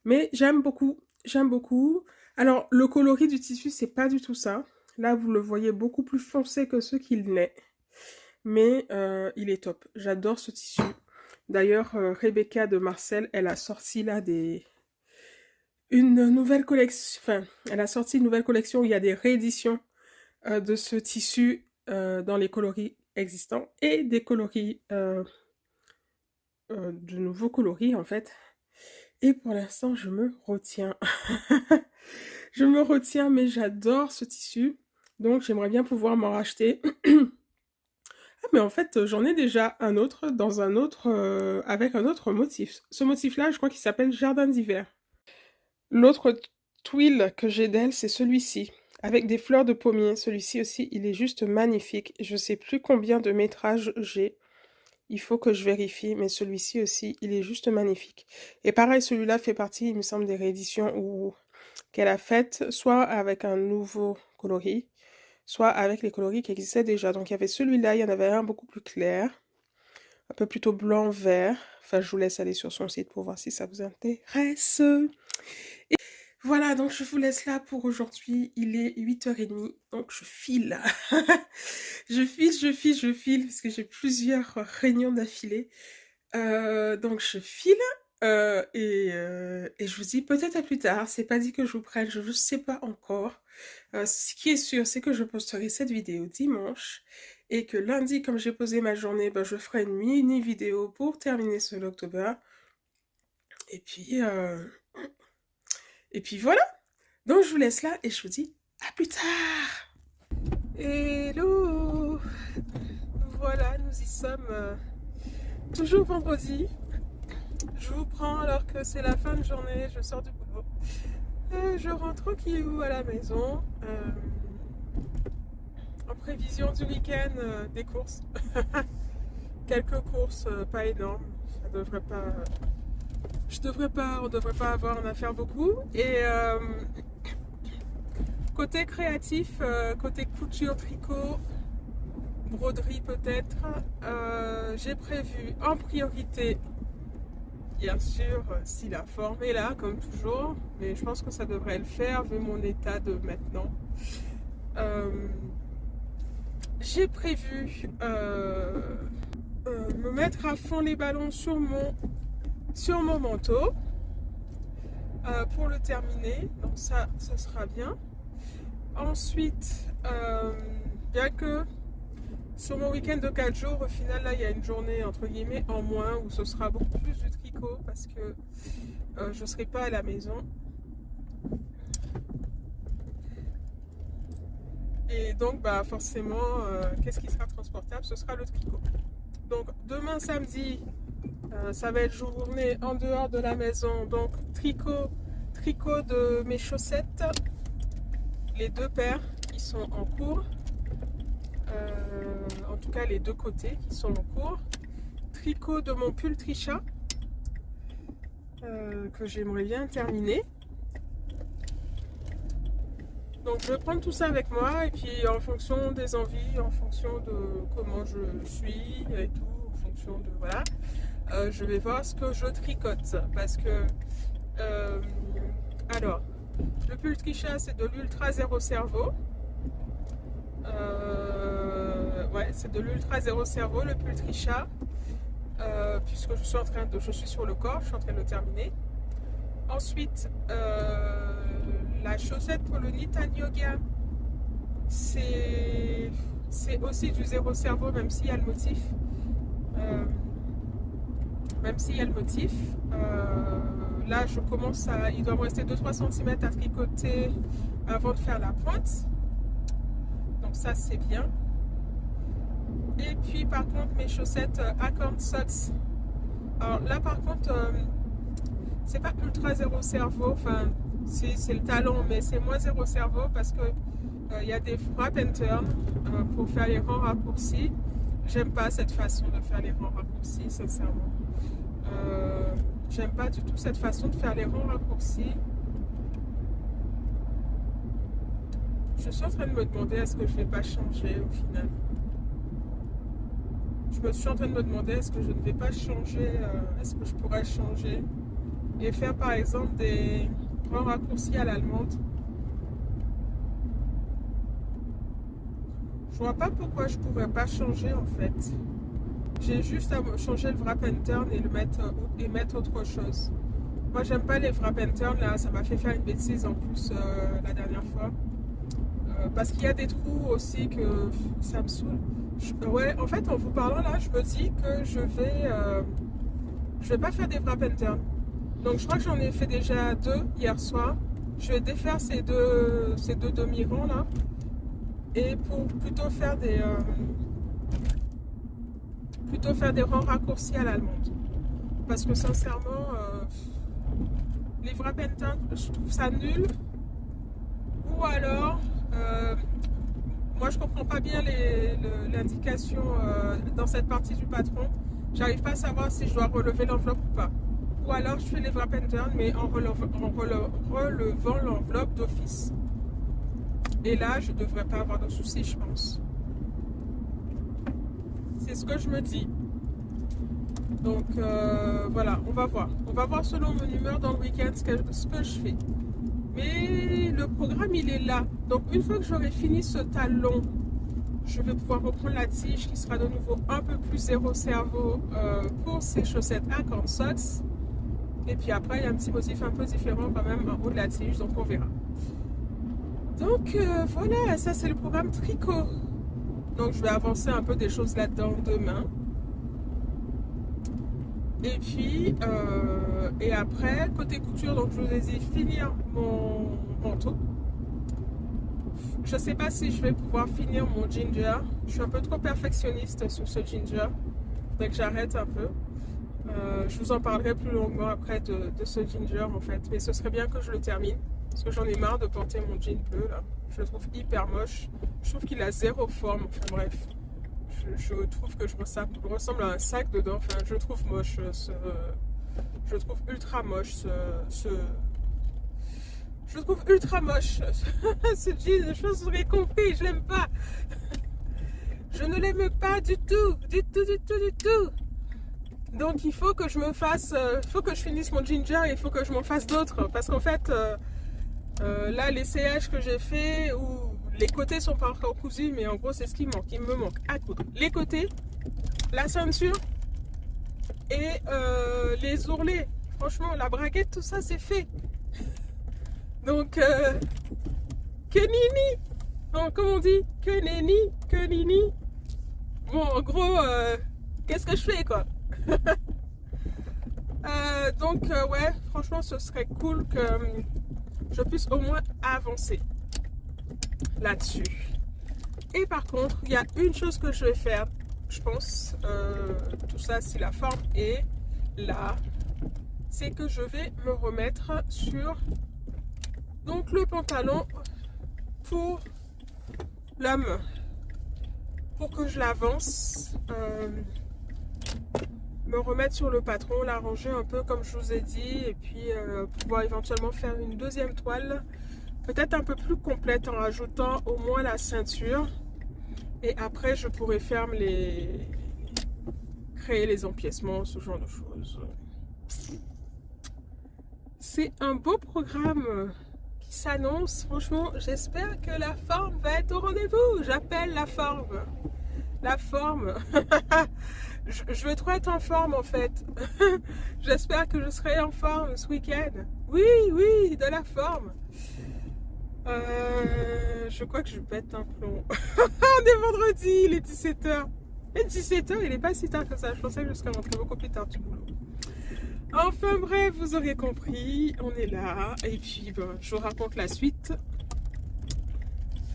Mais j'aime beaucoup, j'aime beaucoup. Alors, le coloris du tissu, c'est pas du tout ça. Là, vous le voyez beaucoup plus foncé que ce qu'il n'est. Mais il est top. J'adore ce tissu. D'ailleurs, Rebecca de Marcel, elle a sorti là une nouvelle collection. Enfin, elle a sorti une nouvelle collection où il y a des rééditions de ce tissu dans les coloris existants et des coloris, de nouveaux coloris en fait. Et pour l'instant, je me retiens. Je me retiens, mais j'adore ce tissu. Donc, j'aimerais bien pouvoir m'en racheter. Ah, mais en fait, j'en ai déjà un autre, dans un autre, avec un autre motif. Ce motif-là, je crois qu'il s'appelle Jardin d'hiver. L'autre twill que j'ai d'elle, c'est celui-ci, avec des fleurs de pommier. Celui-ci aussi, il est juste magnifique. Je sais plus combien de métrages j'ai. il faut que je vérifie, mais celui-ci aussi, il est juste magnifique. Et pareil, celui-là fait partie, il me semble, des rééditions qu'elle a faites, soit avec un nouveau coloris, soit avec les coloris qui existaient déjà. Donc il y avait celui-là, il y en avait un beaucoup plus clair, un peu plutôt blanc-vert. Enfin, je vous laisse aller sur son site pour voir si ça vous intéresse. Et voilà, donc je vous laisse là pour aujourd'hui. Il est 8h30, donc je file. je file, parce que j'ai plusieurs réunions d'affilée. Donc je file. Et je vous dis peut-être à plus tard. C'est pas dit que je vous prenne, je ne sais pas encore. Ce qui est sûr, c'est que je posterai cette vidéo dimanche. Et que lundi, comme j'ai posé ma journée, ben, je ferai une mini vidéo pour terminer ce October. Et puis voilà. Donc je vous laisse là et je vous dis à plus tard. Hello. Voilà, nous y sommes. Toujours vendredi. Je vous prends alors que c'est la fin de journée, je sors du boulot. Je rentre tranquillou à la maison. En prévision du week-end, des courses. Quelques courses, pas énormes. Ça devrait pas... on devrait pas avoir en à faire beaucoup. Et côté créatif, côté couture, tricot, broderie peut-être, j'ai prévu en priorité, bien sûr, si la forme est là, comme toujours, mais je pense que ça devrait le faire vu mon état de maintenant. J'ai prévu me mettre à fond les ballons sur mon manteau pour le terminer, donc ça sera bien. Ensuite, bien que sur mon week-end de 4 jours, au final, là, il y a une journée, entre guillemets, en moins, où ce sera beaucoup plus du tricot, parce que je ne serai pas à la maison. Et donc, bah, forcément, qu'est-ce qui sera transportable? Ce sera le tricot. Donc, demain, samedi, ça va être journée en dehors de la maison. Donc, tricot de mes chaussettes, les 2 paires qui sont en cours. En tout cas les 2 côtés qui sont en cours. Tricot de mon pull Trisha que j'aimerais bien terminer. Donc je vais prendre tout ça avec moi et puis en fonction des envies, en fonction de comment je suis et tout, en fonction de voilà, je vais voir ce que je tricote parce que alors le pull Trisha c'est de l'ultra zéro cerveau. Ouais, c'est de l'ultra zéro cerveau, le pull Trisha, puisque je suis sur le corps, je suis en train de le terminer. Ensuite, la chaussette pour le Nitan Yoga, c'est aussi du zéro cerveau, même s'il y a le motif. Là, il doit me rester 2-3 cm à tricoter avant de faire la pointe. Donc ça, c'est bien. Et puis par contre mes chaussettes Acorn Socks, alors là par contre c'est pas ultra zéro cerveau, enfin c'est le talon mais c'est moins zéro cerveau parce que il y a des wrap and turn pour faire les rangs raccourcis. J'aime pas cette façon de faire les rangs raccourcis, sincèrement. J'aime pas du tout cette façon de faire les rangs raccourcis. Je suis en train de me demander est-ce que je vais pas changer au final. Je me suis en train de me demander est-ce que je ne vais pas changer, est-ce que je pourrais changer et faire par exemple des grands raccourcis à l'allemande. Je vois pas pourquoi je pourrais pas changer en fait. J'ai juste à changer le wrap and turn et mettre autre chose. Moi j'aime pas les wrap and turn là, ça m'a fait faire une bêtise en plus la dernière fois. Parce qu'il y a des trous aussi que ça me saoule. Ouais, en fait, en vous parlant là, je me dis que je vais pas faire des wrap and turn. Donc, je crois que j'en ai fait déjà 2 hier soir. Je vais défaire ces deux demi-ronds là, et pour plutôt faire des rangs raccourcis à l'allemande. Parce que sincèrement, les wrap and turn, je trouve ça nul. Ou alors, moi je comprends pas bien l'indication dans cette partie du patron. J'arrive pas à savoir si je dois relever l'enveloppe ou pas. Ou alors je fais les wrap and turn, mais en relevant l'enveloppe d'office. Et là, je devrais pas avoir de soucis, je pense. C'est ce que je me dis. Donc voilà, on va voir. On va voir selon mon humeur dans le week-end ce que je fais. Mais le programme, il est là. Donc une fois que j'aurai fini ce talon, je vais pouvoir reprendre la tige qui sera de nouveau un peu plus zéro cerveau pour ces chaussettes à corn socks. Et puis après, il y a un petit motif un peu différent quand même en haut de la tige, donc on verra. Donc voilà, ça c'est le programme tricot. Donc je vais avancer un peu des choses là-dedans demain. Et puis, et après, côté couture, donc je vous ai dit finir mon manteau. Je sais pas si je vais pouvoir finir mon ginger. Je suis un peu trop perfectionniste sur ce ginger. Donc j'arrête un peu. Je vous en parlerai plus longuement après de ce ginger en fait. Mais ce serait bien que je le termine. Parce que j'en ai marre de porter mon jean bleu là. Je le trouve hyper moche. Je trouve qu'il a zéro forme. Enfin bref. Je trouve que je ressemble à un sac dedans. Enfin, je le trouve moche. Je le trouve ultra moche. Je le trouve ultra moche. Ce jean, je pense que vous aurez compris. Je l'aime pas. Je ne l'aime pas du tout. Du tout, du tout, du tout. Donc il faut que je me fasse, il faut que je finisse mon ginger et il faut que je m'en fasse d'autres. Parce qu'en fait, là, l'essayage que j'ai fait, où les côtés sont pas encore cousus, mais en gros, c'est ce qui manque. Il me manque à coudre les côtés, la ceinture et les ourlets. Franchement, la braguette, tout ça, c'est fait. Donc, que nini. Non, comment on dit? Que nenni, que nini. Bon, en gros, qu'est-ce que je fais, quoi? Donc, ouais, franchement, ce serait cool que je puisse au moins avancer là-dessus. Et par contre, il y a une chose que je vais faire, je pense, tout ça si la forme est là, c'est que je vais me remettre sur donc le pantalon pour l'homme, pour que je l'avance, me remettre sur le patron, l'arranger un peu comme je vous ai dit, et puis pouvoir éventuellement faire une deuxième toile, peut-être un peu plus complète en rajoutant au moins la ceinture. Et après, je pourrais faire créer les empiècements, ce genre de choses. C'est un beau programme qui s'annonce. Franchement, j'espère que la forme va être au rendez-vous. J'appelle la forme. La forme. Je veux trop être en forme en fait. J'espère que je serai en forme ce week-end. Oui, oui, de la forme. Je crois que je pète un plomb. On est vendredi, il est 17h. Et 17h, il est pas si tard que ça. Je pensais que je serais rentrée beaucoup plus tard du boulot. Enfin bref, vous aurez compris, on est là. Et puis, ben, je vous raconte la suite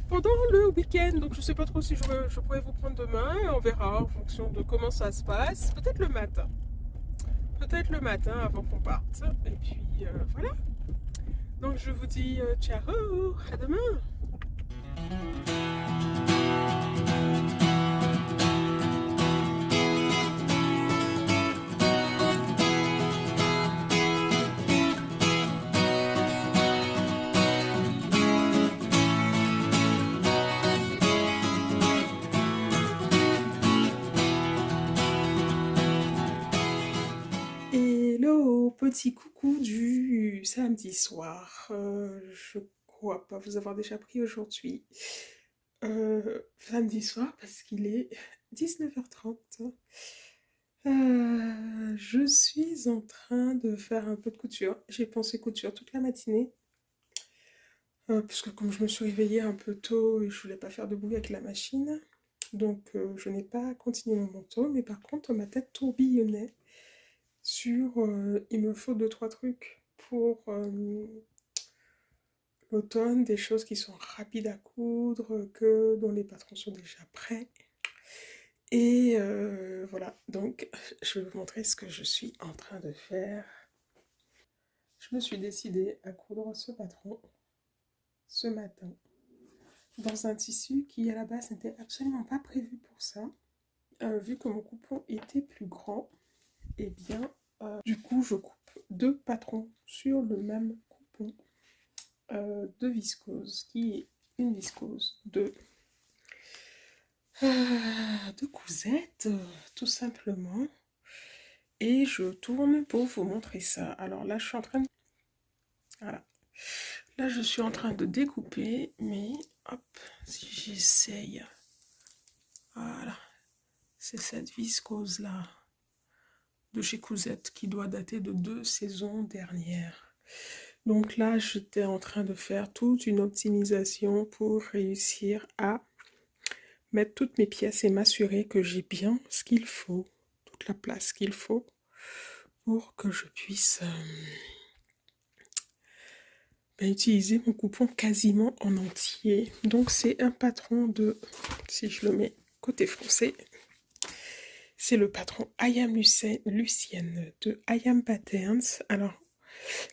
pendant le week-end. Donc, je sais pas trop si je pourrais vous prendre demain. On verra en fonction de comment ça se passe. Peut-être le matin. Peut-être le matin avant qu'on parte. Et puis, voilà. Donc, je vous dis ciao, à demain. Hello, petit coucou du samedi soir. Je crois pas vous avoir déjà pris aujourd'hui. Samedi soir parce qu'il est 19h30. Je suis en train de faire un peu de couture. J'ai pensé couture toute la matinée. Parce que comme je me suis réveillée un peu tôt et je voulais pas faire de bruit avec la machine. Donc je n'ai pas continué mon manteau. Mais par contre ma tête tourbillonnait sur il me faut 2-3 trucs pour l'automne, des choses qui sont rapides à coudre, dont les patrons sont déjà prêts. Et voilà, donc je vais vous montrer ce que je suis en train de faire. Je me suis décidée à coudre ce patron ce matin dans un tissu qui à la base n'était absolument pas prévu pour ça. vu que mon coupon était plus grand, et bien, du coup, je coupe 2 patrons sur le même coupon de viscose, qui est une viscose de cousette, tout simplement. Et je tourne pour vous montrer ça. Alors là, je suis en train de... Voilà. Là, je suis en train de découper, mais hop, si j'essaye... Voilà. C'est cette viscose-là de chez Cousette qui doit dater de 2 saisons dernières. Donc là, j'étais en train de faire toute une optimisation pour réussir à mettre toutes mes pièces et m'assurer que j'ai bien ce qu'il faut, toute la place qu'il faut pour que je puisse utiliser mon coupon quasiment en entier. Donc c'est un patron de, si je le mets côté français, c'est le patron I Am Lucienne de I Am Patterns. Alors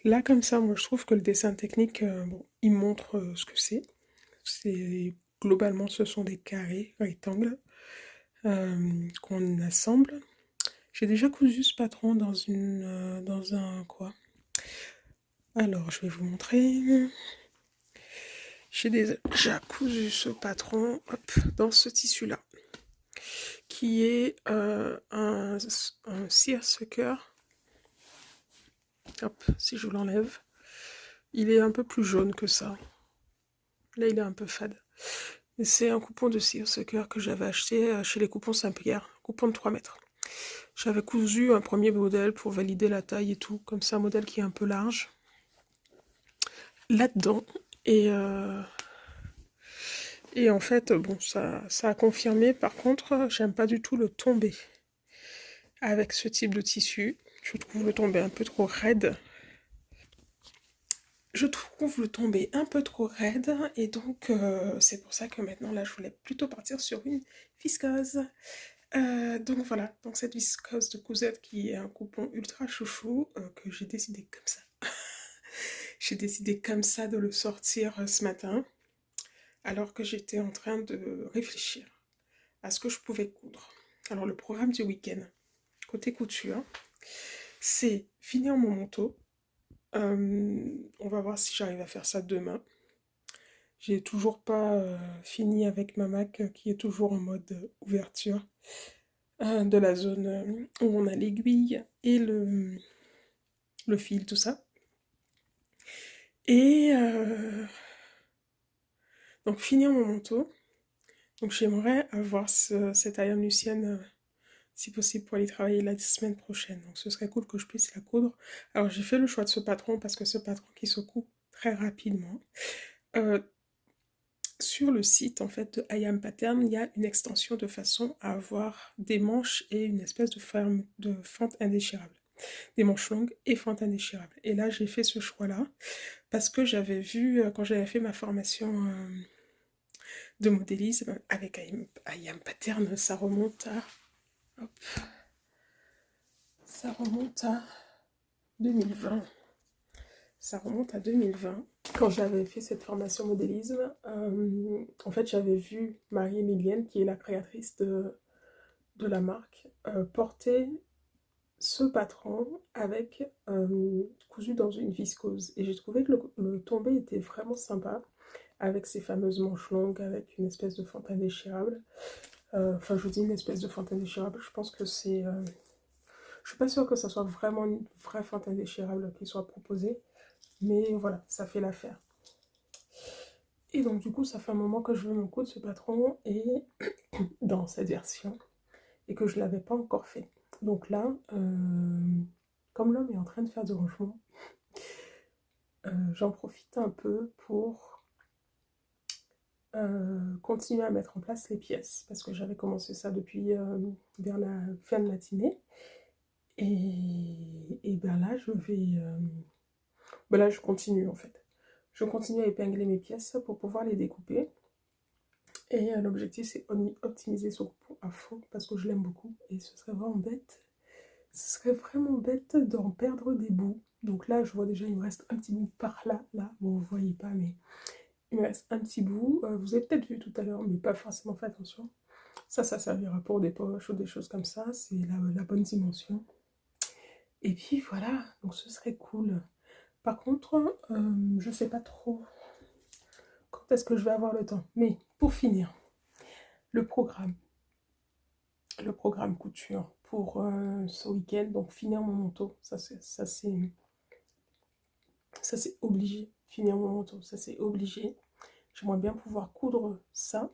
là comme ça, moi je trouve que le dessin technique, bon, il montre ce que c'est. C'est globalement ce sont des carrés rectangles qu'on assemble. J'ai déjà cousu ce patron dans dans un quoi. Alors je vais vous montrer. J'ai déjà cousu ce patron hop, dans ce tissu là, qui est un seersucker. Hop, si je l'enlève, il est un peu plus jaune que ça. Là, il est un peu fade. Mais c'est un coupon de seersucker que j'avais acheté chez les coupons Saint-Pierre, coupon de 3 mètres. J'avais cousu un premier modèle pour valider la taille et tout, comme ça, un modèle qui est un peu large. Là-dedans, et en fait, bon, ça a confirmé. Par contre, j'aime pas du tout le tombé avec ce type de tissu. Je trouve le tombé un peu trop raide. Et donc c'est pour ça que maintenant là je voulais plutôt partir sur une viscose. Donc voilà, donc cette viscose de Cousette qui est un coupon ultra chouchou que j'ai décidé comme ça. J'ai décidé comme ça de le sortir ce matin alors que j'étais en train de réfléchir à ce que je pouvais coudre. Alors le programme du week-end, côté couture, c'est finir mon manteau. On va voir si j'arrive à faire ça demain. J'ai toujours pas fini avec ma Mac qui est toujours en mode ouverture de la zone où on a l'aiguille et le fil, tout ça. Et donc finir mon manteau. Donc j'aimerais avoir cette I Am Lucienne si possible pour aller travailler la semaine prochaine. Donc ce serait cool que je puisse la coudre. Alors j'ai fait le choix de ce patron parce que ce patron qui se coud très rapidement. Sur le site en fait de I Am Pattern, il y a une extension de façon à avoir des manches et une espèce de fente indéchirable. Des manches longues et fente indéchirable. Et là, j'ai fait ce choix-là parce que j'avais vu, quand j'avais fait ma formation de modélisme avec I Am Pattern, ça remonte à... Hop, ça remonte à 2020. Ça remonte à 2020. Quand j'avais fait cette formation modélisme, en fait, j'avais vu Marie-Emilienne, qui est la créatrice de la marque, porter ce patron avec cousu dans une viscose. Et j'ai trouvé que le tombé était vraiment sympa, avec ses fameuses manches longues, avec une espèce de fente indéchirable. Enfin, je vous dis une espèce de fente indéchirable, je pense que c'est... je suis pas sûre que ça soit vraiment une vraie fente indéchirable qui soit proposée, mais voilà, ça fait l'affaire. Et donc du coup, ça fait un moment que je veux me coudre ce patron et dans cette version et que je ne l'avais pas encore fait. Donc là, comme l'homme est en train de faire du rangement, j'en profite un peu pour continuer à mettre en place les pièces parce que j'avais commencé ça depuis vers la fin de matinée. Et ben là, là, je continue en fait. Je continue à épingler mes pièces pour pouvoir les découper. Et l'objectif, c'est optimiser ce coupon à fond parce que je l'aime beaucoup. Et ce serait vraiment bête. Ce serait vraiment bête d'en perdre des bouts. Donc là, je vois déjà, il me reste un petit bout par là. Là, bon, vous ne voyez pas, mais il me reste un petit bout. Vous avez peut-être vu tout à l'heure, mais pas forcément fait attention. Ça servira pour des poches ou des choses comme ça. C'est la bonne dimension. Et puis voilà, donc ce serait cool. Par contre, je sais pas trop quand est-ce que je vais avoir le temps. Mais pour finir, le programme. Le programme couture pour ce week-end. Donc finir mon manteau, ça c'est obligé. Finir mon manteau, ça c'est obligé. J'aimerais bien pouvoir coudre ça.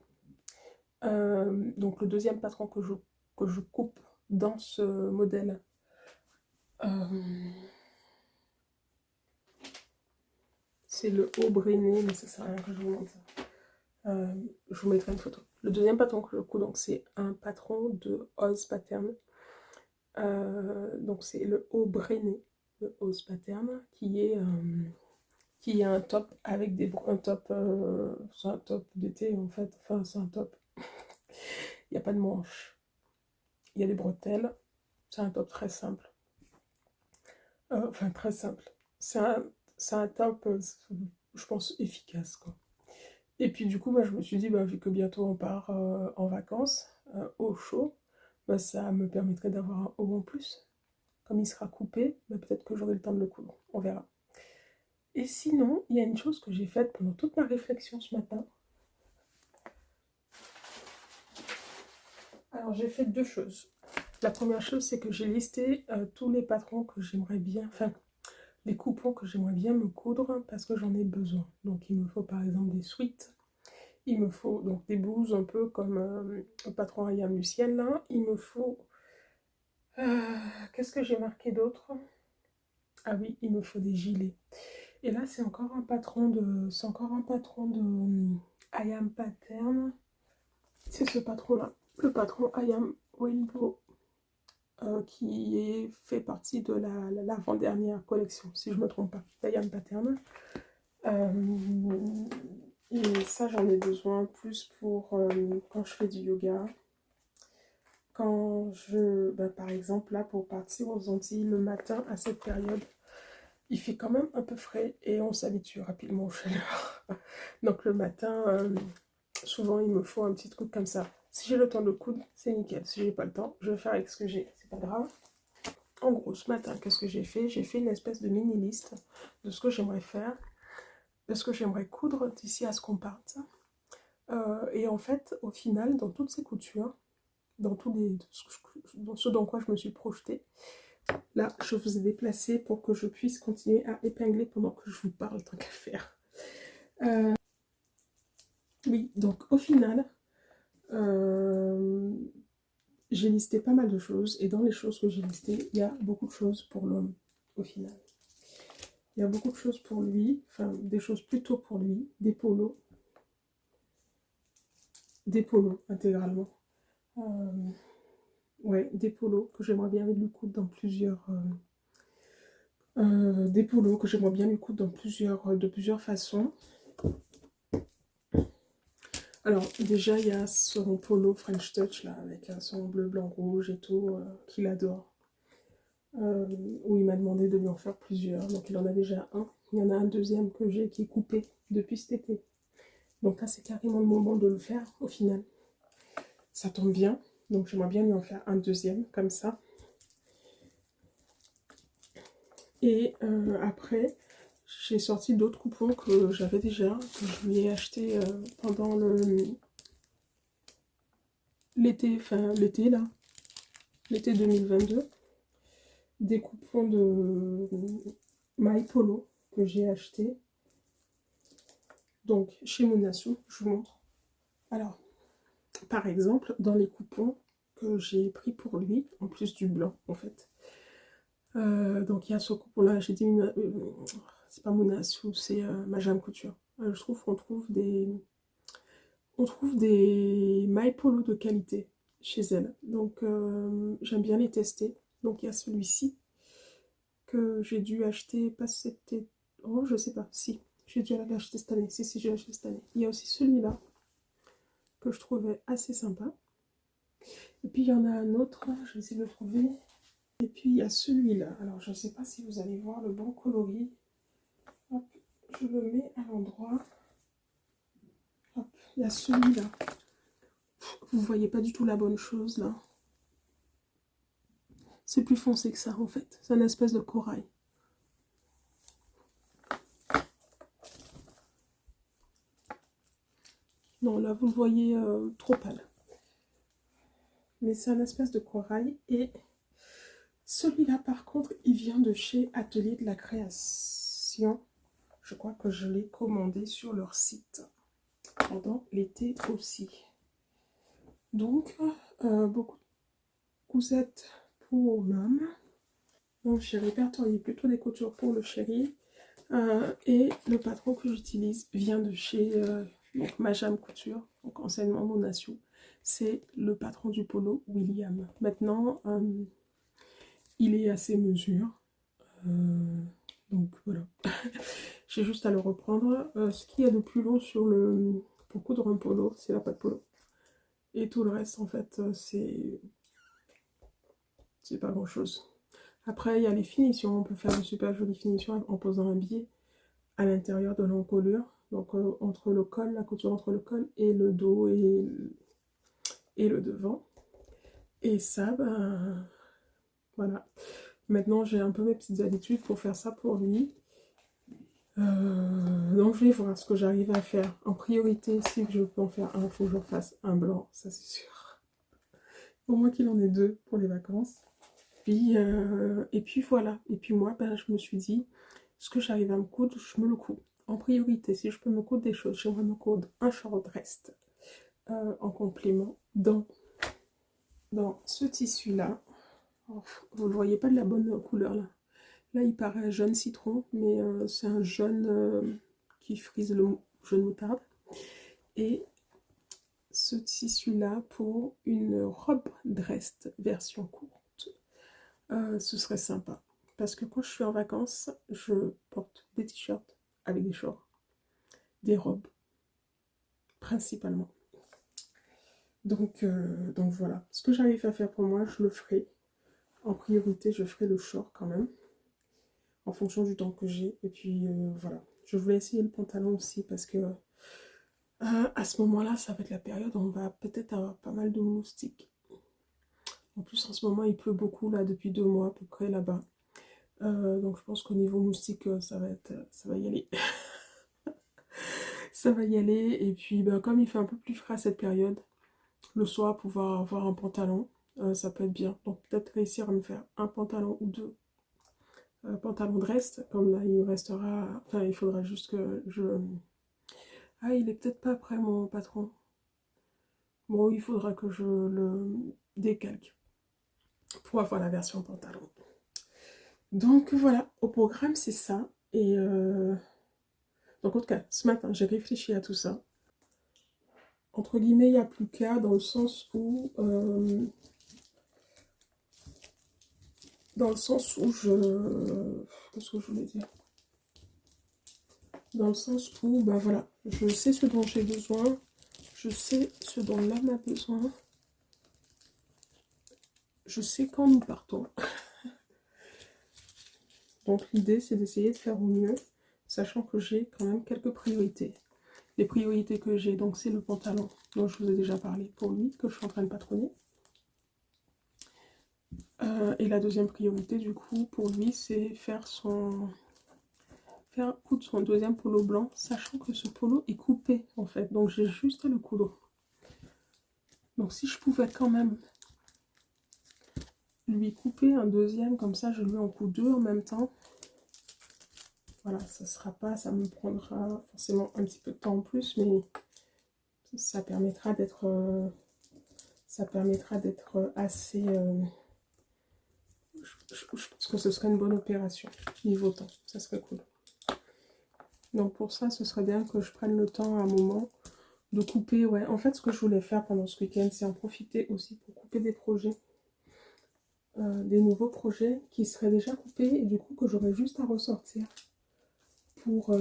Donc le deuxième patron que je coupe dans ce modèle, c'est le haut bréné, mais ça sert à rien que je vous montre ça. Je vous mettrai une photo. Le deuxième patron que je couds, donc c'est un patron de Oz Pattern. Donc c'est le haut bréné de Oz Pattern qui est un top avec un top, c'est un top d'été en fait. Enfin c'est un top. Il n'y a pas de manches. Il y a des bretelles. C'est un top très simple. Enfin très simple. C'est un top, je pense, efficace quoi. Et puis du coup, bah, je me suis dit, bah, vu que bientôt on part en vacances, au chaud, bah, ça me permettrait d'avoir un haut en plus. Comme il sera coupé, bah, peut-être que j'aurai le temps de le coudre. On verra. Et sinon, il y a une chose que j'ai faite pendant toute ma réflexion ce matin. Alors j'ai fait deux choses. La première chose, c'est que j'ai listé tous les patrons que j'aimerais bien, enfin les coupons que j'aimerais bien me coudre parce que j'en ai besoin. Donc il me faut par exemple des sweats. Il me faut donc des blouses un peu comme le patron I Am Lucienne là. Il me faut... qu'est-ce que j'ai marqué d'autre? Ah oui, il me faut des gilets. Et là, c'est encore un patron de... C'est encore un patron de I Am Pattern. C'est ce patron-là. Le patron I Am Rainbow. Qui fait partie de l'avant-dernière collection, si je ne me trompe pas, d'I Am Pattern. Et ça, j'en ai besoin plus pour quand je fais du yoga. Quand par exemple, là, pour partir aux Antilles le matin à cette période, il fait quand même un peu frais et on s'habitue rapidement aux chaleurs. Donc le matin, souvent, il me faut un petit truc comme ça. Si j'ai le temps de coudre, c'est nickel. Si j'ai pas le temps, je vais faire avec ce que j'ai. C'est pas grave. En gros, ce matin, qu'est-ce que j'ai fait? J'ai fait une espèce de mini-liste de ce que j'aimerais faire, de ce que j'aimerais coudre d'ici à ce qu'on parte. Et en fait, au final, dans toutes ces coutures, dans ce dans quoi je me suis projetée, là, je vous ai déplacé pour que je puisse continuer à épingler pendant que je vous parle, tant qu'à faire. Oui, donc au final, j'ai listé pas mal de choses, et dans les choses que j'ai listées, il y a beaucoup de choses pour l'homme, au final. Il y a beaucoup de choses pour lui, enfin des choses plutôt pour lui, des polos intégralement. Ouais, des polos que j'aimerais bien lui coudre dans plusieurs... des polos que j'aimerais bien lui coudre dans de plusieurs façons. Alors déjà il y a son polo French Touch là, avec son bleu, blanc, rouge et tout, qu'il adore. Où il m'a demandé de lui en faire plusieurs, donc il en a déjà un. Il y en a un deuxième que j'ai qui est coupé depuis cet été. Donc là c'est carrément le moment de le faire au final. Ça tombe bien, donc j'aimerais bien lui en faire un deuxième comme ça. Et après, j'ai sorti d'autres coupons que j'avais déjà, que je lui ai acheté pendant l'été, là, l'été 2022. Des coupons de My Polo que j'ai acheté. Donc chez Munasu, je vous montre. Alors, par exemple, dans les coupons que j'ai pris pour lui, en plus du blanc en fait. Donc il y a ce coupon là, j'ai dit c'est pas Munasu, c'est Majam Couture. Je trouve qu'on trouve des My Polo de qualité chez elle. Donc j'aime bien les tester. Donc il y a celui-ci que j'ai dû acheter, pas cet été, oh je sais pas, si, j'ai dû l'acheter cette année, si j'ai acheté cette année. Il y a aussi celui-là que je trouvais assez sympa. Et puis il y en a un autre, je vais essayer de le trouver. Et puis il y a celui-là. Alors je ne sais pas si vous allez voir le bon coloris. Hop, je le mets à l'endroit. Hop, il y a celui-là Vous voyez pas du tout la bonne chose là. C'est plus foncé que ça en fait. C'est une espèce de corail. Non, là vous le voyez trop pâle. Mais c'est une espèce de corail. Et celui-là par contre, il vient de chez Atelier de la Création. Je crois que je l'ai commandé sur leur site pendant l'été aussi. Donc, beaucoup de cousettes pour l'homme. Donc, j'ai répertorié plutôt des coutures pour le chéri. Et le patron que j'utilise vient de chez Majam Couture, donc enseignement Monation. C'est le patron du polo, William. Maintenant, il est à ses mesures. Donc voilà. J'ai juste à le reprendre. Ce qui est le plus long sur le pour coudre un polo, c'est la pâte polo. Et tout le reste, en fait, c'est pas grand chose. Après, il y a les finitions. On peut faire de super jolies finitions en posant un biais à l'intérieur de l'encolure. Donc, entre le col, la couture entre le col et le dos et le devant. Et ça, ben, voilà. Maintenant, j'ai un peu mes petites habitudes pour faire ça pour lui. Donc, je vais voir ce que j'arrive à faire. En priorité, si je peux en faire un, il faut que j'en fasse un blanc, ça c'est sûr. Au moins qu'il en ait deux pour les vacances. Et puis voilà. Et puis moi, ben, je me suis dit, ce que j'arrive à me coudre, je me le couds. En priorité, si je peux me coudre des choses, j'aimerais me coudre un short reste en complément dans ce tissu-là. Oh, vous ne le voyez pas de la bonne couleur là. Là, il paraît jaune citron, mais c'est un jaune qui frise le jaune moutarde. Et ce tissu-là pour une robe dress version courte, ce serait sympa. Parce que quand je suis en vacances, je porte des t-shirts avec des shorts, des robes, principalement. Donc voilà. Ce que j'arrive à faire pour moi, je le ferai. En priorité, je ferai le short quand même, en fonction du temps que j'ai. Et puis voilà. Je voulais essayer le pantalon aussi parce que à ce moment-là, ça va être la période où on va peut-être avoir pas mal de moustiques. En plus, en ce moment, il pleut beaucoup là depuis 2 mois à peu près là-bas. Donc je pense qu'au niveau moustique, ça va y aller. Ça va y aller. Et puis, ben, comme il fait un peu plus frais à cette période, le soir, pouvoir avoir un pantalon, ça peut être bien. Donc peut-être réussir à me faire un pantalon ou deux pantalons dress. Comme là, il me restera... Enfin, il faudra juste que je... Ah, il est peut-être pas prêt, mon patron. Bon, il faudra que je le décalque pour avoir la version pantalon. Donc voilà, au programme c'est ça. Et donc en tout cas, ce matin j'ai réfléchi à tout ça. Entre guillemets, il n'y a plus qu'à dans le sens où je... Qu'est-ce que je voulais dire? Dans le sens où, ben voilà, je sais ce dont j'ai besoin, je sais ce dont l'homme a besoin, je sais quand nous partons. Donc l'idée c'est d'essayer de faire au mieux, sachant que j'ai quand même quelques priorités. Les priorités que j'ai, donc c'est le pantalon dont je vous ai déjà parlé pour lui, que je suis en train de patronner. Et la deuxième priorité du coup pour lui, c'est coudre son deuxième polo blanc, sachant que ce polo est coupé en fait, donc j'ai juste à le coudre. Donc si je pouvais quand même lui couper un deuxième, comme ça je lui en couds deux en même temps. Voilà, ça sera pas, ça me prendra forcément un petit peu de temps en plus, mais ça permettra d'être assez... je pense que ce serait une bonne opération, niveau temps, ça serait cool. Donc pour ça, ce serait bien que je prenne le temps à un moment de couper, ouais. En fait, ce que je voulais faire pendant ce week-end, c'est en profiter aussi pour couper des projets. Des nouveaux projets qui seraient déjà coupés et du coup que j'aurais juste à ressortir pour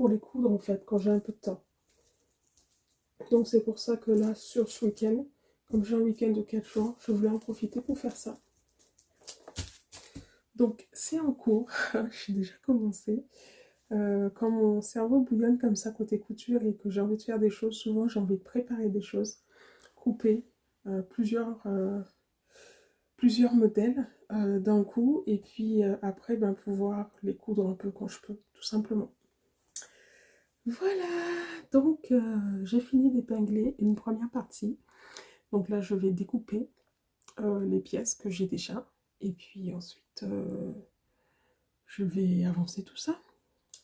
les coudre en fait, quand j'ai un peu de temps. Donc c'est pour ça que là, sur ce week-end, comme j'ai un week-end de 4 jours, je voulais en profiter pour faire ça. Donc c'est en cours, j'ai déjà commencé. Quand mon cerveau bouillonne comme ça côté couture et que j'ai envie de faire des choses, souvent j'ai envie de préparer des choses, couper plusieurs modèles d'un coup et puis après ben, pouvoir les coudre un peu quand je peux, tout simplement. Voilà, donc j'ai fini d'épingler une première partie. Donc là je vais découper les pièces que j'ai déjà et puis ensuite je vais avancer tout ça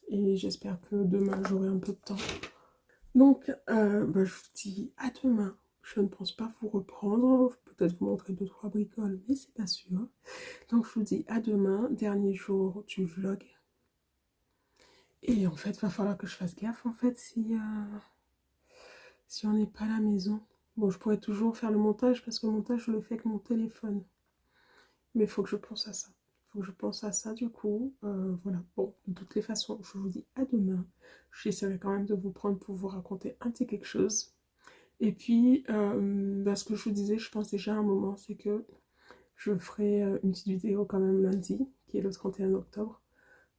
et j'espère que demain j'aurai un peu de temps. Donc bah, je vous dis à demain. Je ne pense pas vous reprendre, peut-être vous montrer 2-3 bricoles, mais c'est pas sûr. Donc je vous dis à demain, dernier jour du vlog. Et en fait, il va falloir que je fasse gaffe en fait si on n'est pas à la maison. Bon, je pourrais toujours faire le montage parce que le montage je le fais avec mon téléphone. Mais il faut que je pense à ça. Il faut que je pense à ça du coup. Voilà. Bon, de toutes les façons, je vous dis à demain. J'essaierai quand même de vous prendre pour vous raconter un petit quelque chose. Et puis, bah, ce que je vous disais, je pense déjà à un moment, c'est que je ferai une petite vidéo quand même lundi, qui est le 31 octobre,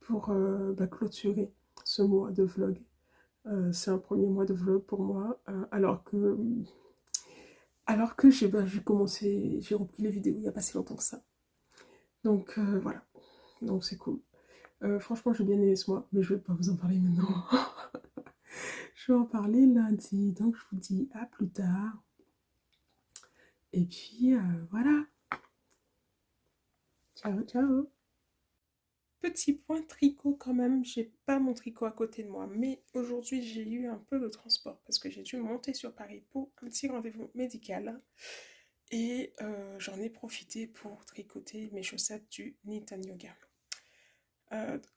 pour bah, clôturer ce mois de vlog. C'est un premier mois de vlog pour moi, alors que j'ai commencé, j'ai repris les vidéos il n'y a pas si longtemps que ça. Donc voilà, donc c'est cool. Franchement, j'ai bien aimé ce mois, mais je vais pas vous en parler maintenant. Je vais en parler lundi, donc je vous dis à plus tard. Et puis voilà. Ciao, ciao. Petit point tricot quand même, j'ai pas mon tricot à côté de moi, mais aujourd'hui j'ai eu un peu de transport parce que j'ai dû monter sur Paris pour un petit rendez-vous médical et j'en ai profité pour tricoter mes chaussettes du Nittany Yoga.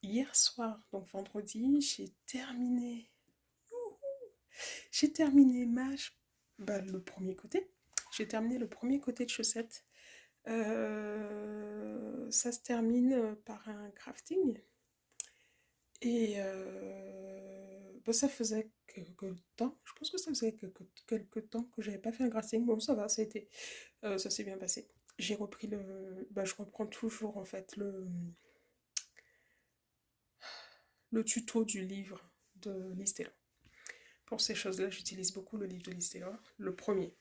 Hier soir, donc vendredi, j'ai terminé le premier côté. J'ai terminé le premier côté de chaussettes. Ça se termine par un crafting. Et ça faisait quelques temps, je pense que ça faisait quelques temps que j'avais pas fait un crafting. Bon, ça va, ça s'est bien passé. J'ai repris je reprends toujours en fait le tuto du livre de Liz Taylor. Pour ces choses-là, j'utilise beaucoup le livre de Liz Taylor, le premier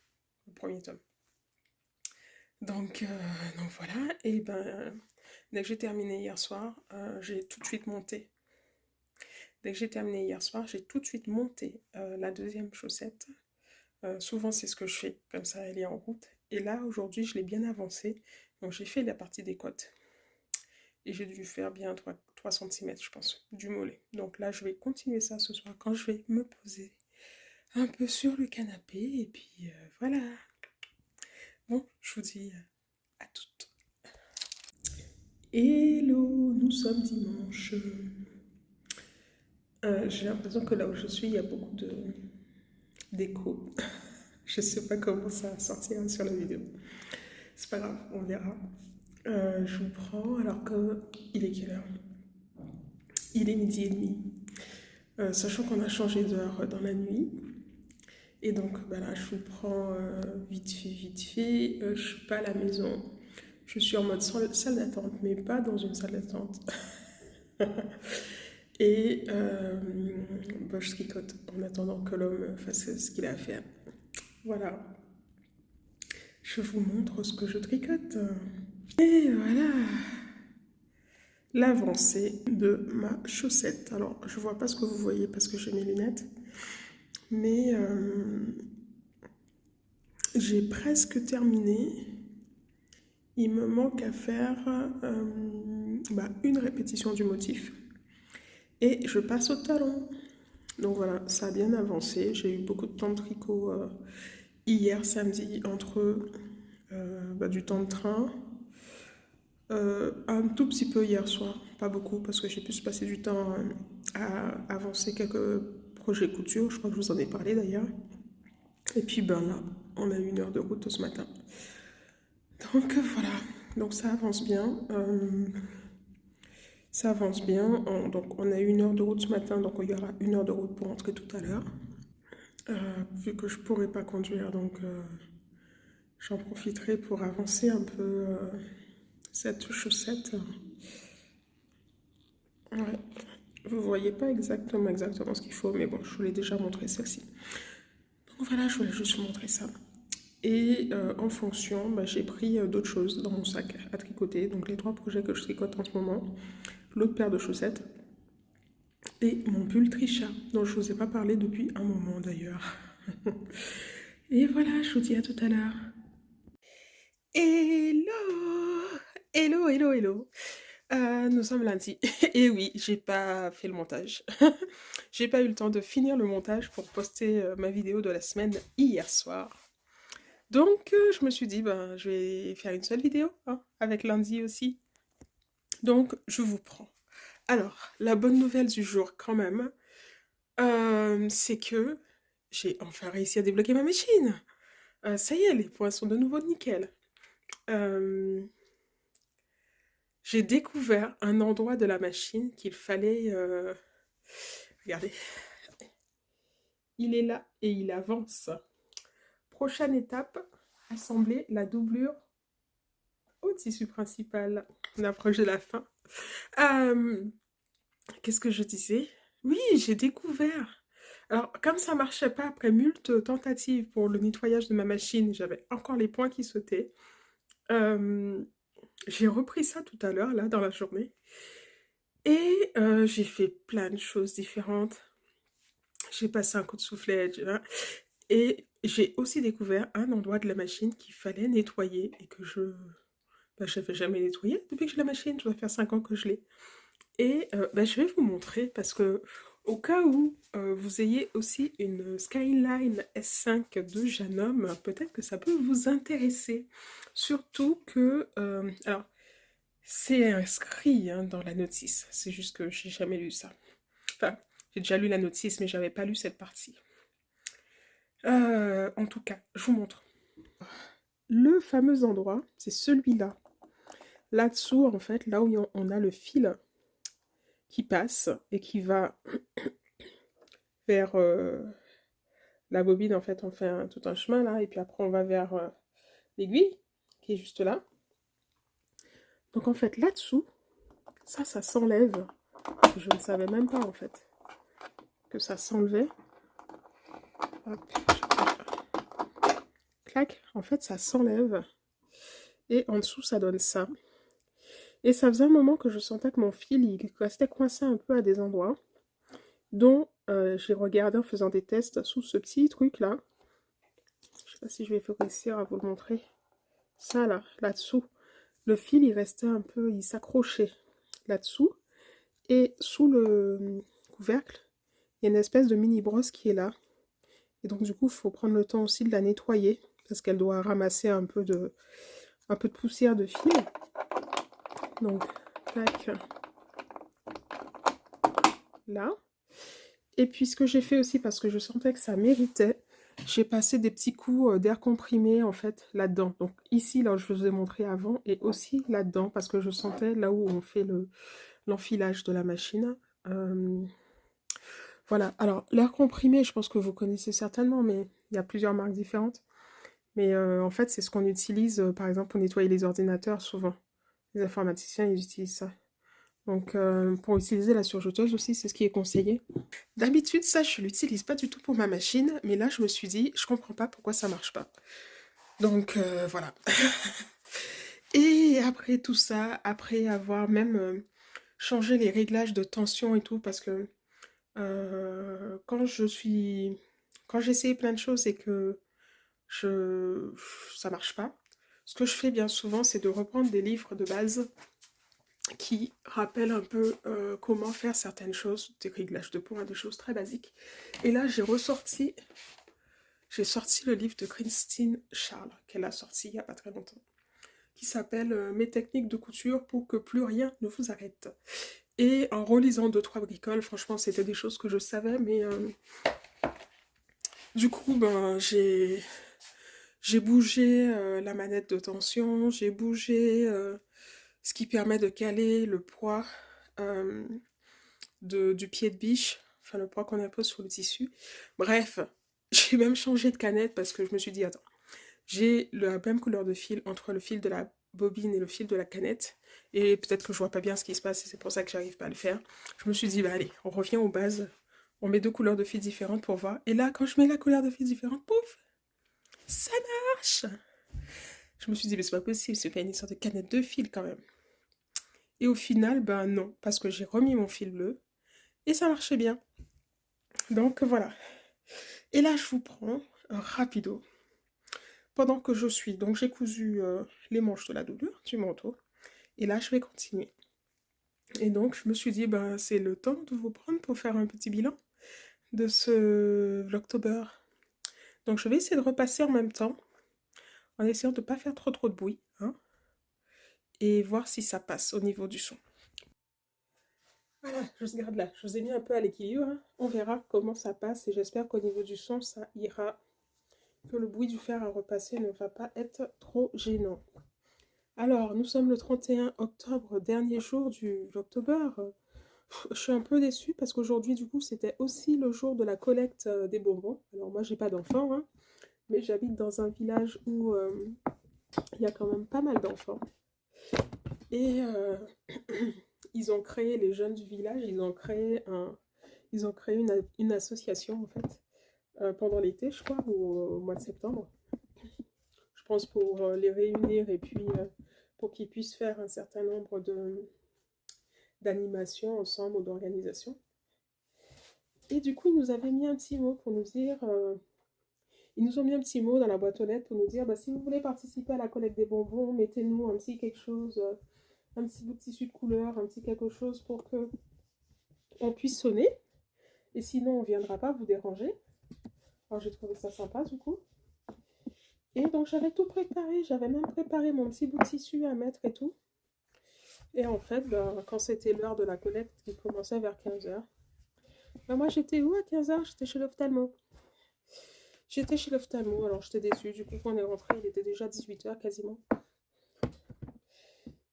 tome. Donc voilà, et ben dès que j'ai terminé hier soir, j'ai tout de suite monté. Dès que j'ai terminé hier soir, j'ai tout de suite monté la deuxième chaussette. Souvent c'est ce que je fais, comme ça elle est en route. Et là aujourd'hui je l'ai bien avancée, donc j'ai fait la partie des côtes. Et j'ai dû faire bien 3 cm je pense, du mollet. Donc là je vais continuer ça ce soir quand je vais me poser un peu sur le canapé. Et puis voilà. Bon, je vous dis à toutes. Hello, nous sommes dimanche. J'ai l'impression que là où je suis, il y a beaucoup d'écho. Je sais pas comment ça sortira sur la vidéo. C'est pas grave, on verra. Je vous prends alors que il est quelle heure? Il est 12h30. Sachant qu'on a changé d'heure dans la nuit. Et donc là, je vous prends vite fait. Je suis pas à la maison. Je suis en mode salle d'attente, mais pas dans une salle d'attente. Et je tricote en attendant que l'homme fasse ce qu'il a à faire. Voilà. Je vous montre ce que je tricote. Et voilà l'avancée de ma chaussette. Alors, je vois pas ce que vous voyez parce que j'ai mes lunettes. Mais j'ai presque terminé. Il me manque à faire une répétition du motif. Et je passe au talon. Donc voilà, ça a bien avancé. J'ai eu beaucoup de temps de tricot hier, samedi, entre du temps de train. Un tout petit peu hier soir, pas beaucoup, parce que j'ai pu se passer du temps à avancer quelques projets couture. Je crois que je vous en ai parlé d'ailleurs. Et puis là, on a eu 1 heure de route ce matin. Donc voilà, donc ça avance bien. Ça avance bien. Donc on a eu 1 heure de route ce matin, donc il y aura 1 heure de route pour rentrer tout à l'heure. Vu que je pourrais pas conduire, donc j'en profiterai pour avancer un peu cette chaussette. Ouais, Vous voyez pas exactement ce qu'il faut, mais bon, je vous l'ai déjà montré celle-ci. Donc voilà, je voulais juste vous montrer ça. Et en fonction, bah, j'ai pris d'autres choses dans mon sac à tricoter. Donc les 3 projets que je tricote en ce moment, l'autre paire de chaussettes et mon pull Trisha, dont je ne vous ai pas parlé depuis un moment d'ailleurs. Et voilà, je vous dis à tout à l'heure. Hello! Hello, hello, hello! Nous sommes lundi. Et oui, j'ai pas fait le montage. J'ai pas eu le temps de finir le montage pour poster ma vidéo de la semaine hier soir. Donc, je me suis dit, ben, je vais faire une seule vidéo, hein, avec lundi aussi. Donc, je vous prends. Alors, la bonne nouvelle du jour, quand même, c'est que j'ai enfin réussi à débloquer ma machine. Ça y est, les points sont de nouveau nickel. J'ai découvert un endroit de la machine qu'il fallait... Regardez. Il est là et il avance. Prochaine étape, assembler la doublure au tissu principal. On approche de la fin. Qu'est-ce que je disais? Oui, j'ai découvert. Alors, comme ça marchait pas après moult tentatives pour le nettoyage de ma machine, j'avais encore les points qui sautaient. J'ai repris ça tout à l'heure, là, dans la journée. Et j'ai fait plein de choses différentes. J'ai passé un coup de soufflet, et j'ai aussi découvert un endroit de la machine qu'il fallait nettoyer et que je n'avais jamais nettoyé depuis que j'ai la machine. Ça doit faire 5 ans que je l'ai. Et je vais vous montrer parce que au cas où vous ayez aussi une Skyline S5 de Janome, peut-être que ça peut vous intéresser. Surtout que, alors, c'est inscrit hein, dans la notice, c'est juste que j'ai jamais lu ça. Enfin, j'ai déjà lu la notice, mais j'avais pas lu cette partie. En tout cas, je vous montre. Le fameux endroit, c'est celui-là. Là-dessous, en fait, là où on a le fil qui passe et qui va vers la bobine. En fait, on fait tout un chemin là, et puis après on va vers l'aiguille qui est juste là. Donc en fait, là-dessous, ça s'enlève. Je ne savais même pas en fait que ça s'enlevait. Hop, clac, en fait ça s'enlève. Et en dessous, ça donne ça. Et ça faisait un moment que je sentais que mon fil, il restait coincé un peu à des endroits. Dont j'ai regardé en faisant des tests sous ce petit truc là. Je sais pas si je vais réussir à vous le montrer. Ça là, là-dessous. Le fil, il restait un peu, il s'accrochait là-dessous. Et sous le couvercle, il y a une espèce de mini brosse qui est là. Et donc du coup, il faut prendre le temps aussi de la nettoyer parce qu'elle doit ramasser un peu de poussière de fil. Donc, tac, là. Et puis ce que j'ai fait aussi, parce que je sentais que ça méritait, j'ai passé des petits coups d'air comprimé en fait là-dedans. Donc ici, là, je vous ai montré avant, et aussi là-dedans, parce que je sentais là où on fait l'enfilage de la machine. Voilà, alors l'air comprimé, je pense que vous connaissez certainement, mais il y a plusieurs marques différentes. Mais en fait, c'est ce qu'on utilise, par exemple, pour nettoyer les ordinateurs, souvent. Les informaticiens, ils utilisent ça. Donc, pour utiliser la surjeteuse aussi, c'est ce qui est conseillé. D'habitude, ça, je l'utilise pas du tout pour ma machine, mais là, je me suis dit, je comprends pas pourquoi ça marche pas. Donc, voilà. Et après tout ça, après avoir même changé les réglages de tension et tout, parce que quand j'ai essayé plein de choses et que ça marche pas, ce que je fais bien souvent, c'est de reprendre des livres de base qui rappellent un peu comment faire certaines choses, des réglages de points, des choses très basiques. Et là, j'ai sorti le livre de Christine Charles, qu'elle a sorti il n'y a pas très longtemps, qui s'appelle Mes techniques de couture pour que plus rien ne vous arrête. Et en relisant 2-3 bricoles, franchement, c'était des choses que je savais, mais du coup, ben, j'ai bougé la manette de tension, j'ai bougé ce qui permet de caler le poids du pied de biche, enfin le poids qu'on impose sur le tissu. Bref, j'ai même changé de canette parce que je me suis dit, attends, j'ai la même couleur de fil entre le fil de la bobine et le fil de la canette. Et peut-être que je vois pas bien ce qui se passe et c'est pour ça que j'arrive pas à le faire. Je me suis dit, bah allez, on revient aux bases. On met 2 couleurs de fil différentes pour voir. Et là, quand je mets la couleur de fil différente, pouf, ça marche. Je me suis dit, mais c'est pas possible, c'est pas une histoire de canette de fil quand même. Et au final, ben non, parce que j'ai remis mon fil bleu et ça marchait bien. Donc voilà. Et là, je vous prends un rapido. Pendant que je suis, donc j'ai cousu les manches de la doublure du manteau. Et là, je vais continuer. Et donc, je me suis dit, ben, c'est le temps de vous prendre pour faire un petit bilan de ce Vlogtober. Donc, je vais essayer de repasser en même temps, en essayant de ne pas faire trop de bruit, hein, et voir si ça passe au niveau du son. Voilà, je se garde là. Je vous ai mis un peu à l'équilibre. Hein. On verra comment ça passe et j'espère qu'au niveau du son, ça ira. Que le bruit du fer à repasser ne va pas être trop gênant. Alors, nous sommes le 31 octobre, dernier jour du Vlogtober. Je suis un peu déçue parce qu'aujourd'hui, du coup, c'était aussi le jour de la collecte des bonbons. Alors, moi, j'ai pas d'enfants, hein, mais j'habite dans un village où il y a quand même pas mal d'enfants. Et ils ont créé, les jeunes du village, ils ont créé une association, en fait, pendant l'été, je crois, ou au mois de septembre. Je pense pour les réunir et puis pour qu'ils puissent faire un certain nombre d'animations ensemble ou d'organisations. Et du coup, ils nous avaient mis un petit mot pour nous dire... ils nous ont mis un petit mot dans la boîte aux lettres pour nous dire, bah, si vous voulez participer à la collecte des bonbons, mettez-nous un petit quelque chose, un petit bout de tissu de couleur, un petit quelque chose pour que on puisse sonner. Et sinon, on ne viendra pas vous déranger. Alors, j'ai trouvé ça sympa, du coup. Et donc, j'avais tout préparé. J'avais même préparé mon petit bout de tissu à mettre et tout. Et en fait, ben, quand c'était l'heure de la collecte, qui commençait vers 15h, ben, moi, j'étais où à 15h? J'étais chez l'ophtalmo. J'étais chez l'ophtalmo, alors j'étais déçue. Du coup, quand on est rentré, il était déjà 18h quasiment.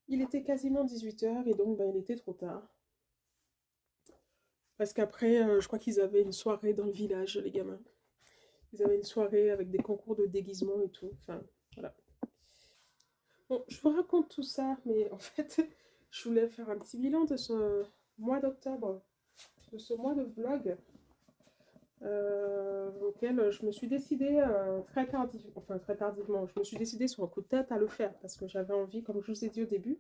Il était quasiment 18h et donc ben, il était trop tard. Parce qu'après, je crois qu'ils avaient une soirée dans le village, les gamins. Ils avaient une soirée avec des concours de déguisement et tout. Enfin, voilà. Bon, je vous raconte tout ça, mais en fait, je voulais faire un petit bilan de ce mois d'octobre, de ce mois de vlog, auquel je me suis décidée très tardivement, je me suis décidée sur un coup de tête à le faire, parce que j'avais envie, comme je vous ai dit au début,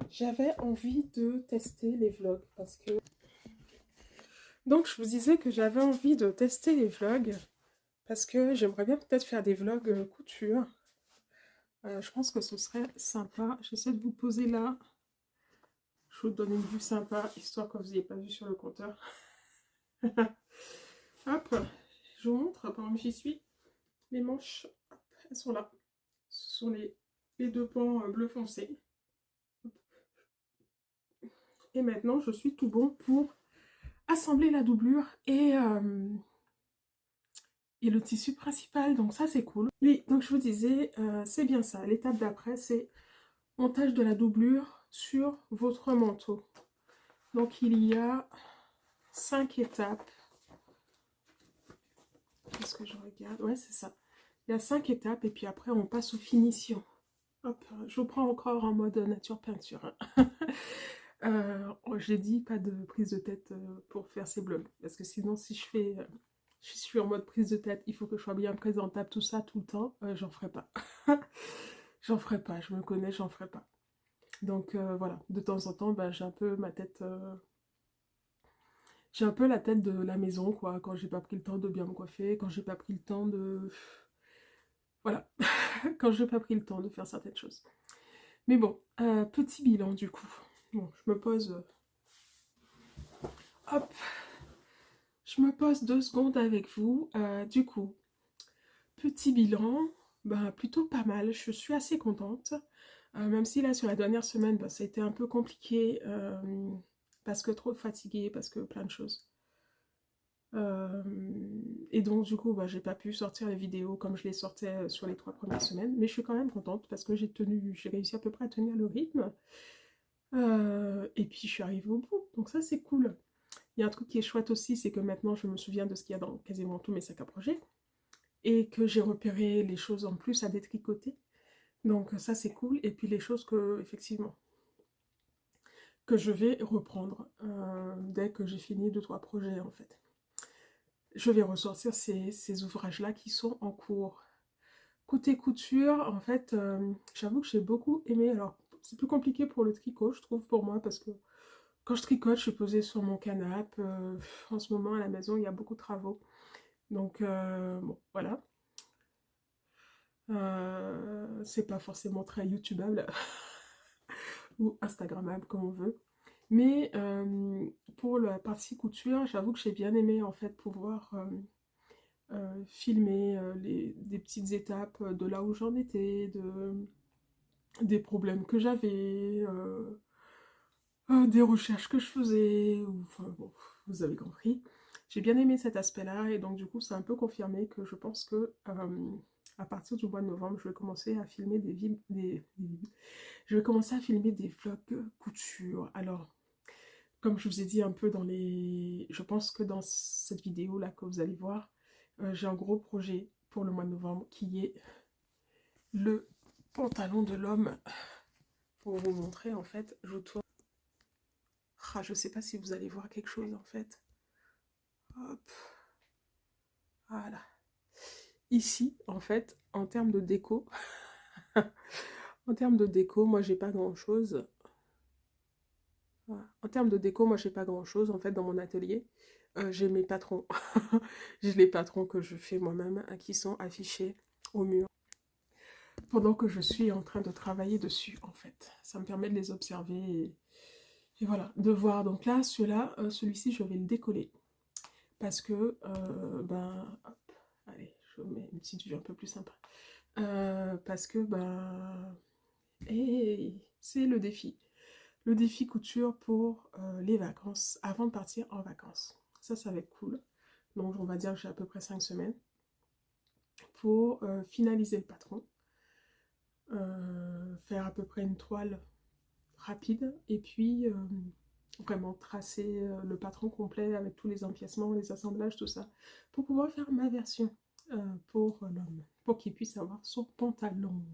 j'avais envie de tester les vlogs, parce que... Donc, je vous disais que j'avais envie de tester les vlogs, parce que j'aimerais bien peut-être faire des vlogs couture. Je pense que ce serait sympa. J'essaie de vous poser là. Je vous donne une vue sympa, histoire que vous n'ayez pas vu sur le compteur. Hop, je vous montre pendant que j'y suis. Les manches, hop, elles sont là. Ce sont les deux pans bleu foncé. Et maintenant, je suis tout bon pour assembler la doublure et le tissu principal. Donc ça, c'est cool. Oui, donc je vous disais, c'est bien ça. L'étape d'après, c'est montage de la doublure sur votre manteau. Donc il y a 5 étapes. Est-ce que je regarde? Ouais, c'est ça. Il y a 5 étapes et puis après, on passe aux finitions. Hop, je vous prends encore en mode nature peinture. J'ai dit pas de prise de tête pour faire ces vlogs. Parce que sinon, si je suis en mode prise de tête, il faut que je sois bien présentable, tout ça, tout le temps. J'en ferai pas. J'en ferai pas, je me connais, j'en ferai pas. Donc voilà, de temps en temps, ben, j'ai un peu ma tête... j'ai un peu la tête de la maison, quoi, quand j'ai pas pris le temps de bien me coiffer, quand j'ai pas pris le temps de... Voilà, quand j'ai pas pris le temps de faire certaines choses. Mais bon, petit bilan du coup. Bon, je me pose... hop, je me pose 2 secondes avec vous. Du coup, petit bilan, bah, plutôt pas mal. Je suis assez contente. Même si là, sur la dernière semaine, bah, ça a été un peu compliqué. Parce que trop fatiguée, parce que plein de choses. Et donc, du coup, bah, j'ai pas pu sortir les vidéos comme je les sortais sur les 3 premières semaines. Mais je suis quand même contente parce que j'ai réussi à peu près à tenir le rythme. Et puis, je suis arrivée au bout. Donc ça, c'est cool. Il y a un truc qui est chouette aussi, c'est que maintenant, je me souviens de ce qu'il y a dans quasiment tous mes sacs à projet. Et que j'ai repéré les choses en plus à détricoter. Donc ça c'est cool. Et puis les choses que, effectivement, que je vais reprendre dès que j'ai fini 2-3 projets en fait. Je vais ressortir ces ouvrages-là qui sont en cours. Côté couture, en fait, j'avoue que j'ai beaucoup aimé. Alors, c'est plus compliqué pour le tricot, je trouve, pour moi, parce que quand je tricote, je suis posée sur mon canapé. En ce moment, à la maison, il y a beaucoup de travaux. Donc, bon, voilà. C'est pas forcément très YouTubeable ou Instagrammable, comme on veut. Mais pour la partie couture, j'avoue que j'ai bien aimé, en fait, pouvoir filmer des petites étapes de là où j'en étais, des problèmes que j'avais, des recherches que je faisais, ou, enfin bon, vous avez compris. J'ai bien aimé cet aspect-là et donc du coup c'est un peu confirmé que je pense que à partir du mois de novembre je vais commencer à filmer je vais commencer à filmer des vlogs couture. Alors comme je vous ai dit un peu je pense que dans cette vidéo là que vous allez voir, j'ai un gros projet pour le mois de novembre qui est le pantalon de l'homme. Pour vous montrer en fait, je tourne. Ah, je sais pas si vous allez voir quelque chose en fait. Hop, voilà. Ici, en fait, en termes de déco, en termes de déco, moi j'ai pas grand chose. Voilà. En termes de déco, moi j'ai pas grand chose en fait dans mon atelier. J'ai mes patrons. J'ai les patrons que je fais moi-même qui sont affichés au mur pendant que je suis en train de travailler dessus en fait. Ça me permet de les observer et voilà, de voir. Donc là, celui-ci, je vais le décoller. Parce que, ben, hop, allez, je mets une petite vue un peu plus sympa. Parce que, ben, et c'est le défi. Le défi couture pour les vacances, avant de partir en vacances. Ça va être cool. Donc, on va dire que j'ai à peu près 5 semaines pour finaliser le patron. Faire à peu près une toile rapide. Et puis, vraiment tracer le patron complet avec tous les empiècements, les assemblages, tout ça, pour pouvoir faire ma version pour l'homme, pour qu'il puisse avoir son pantalon.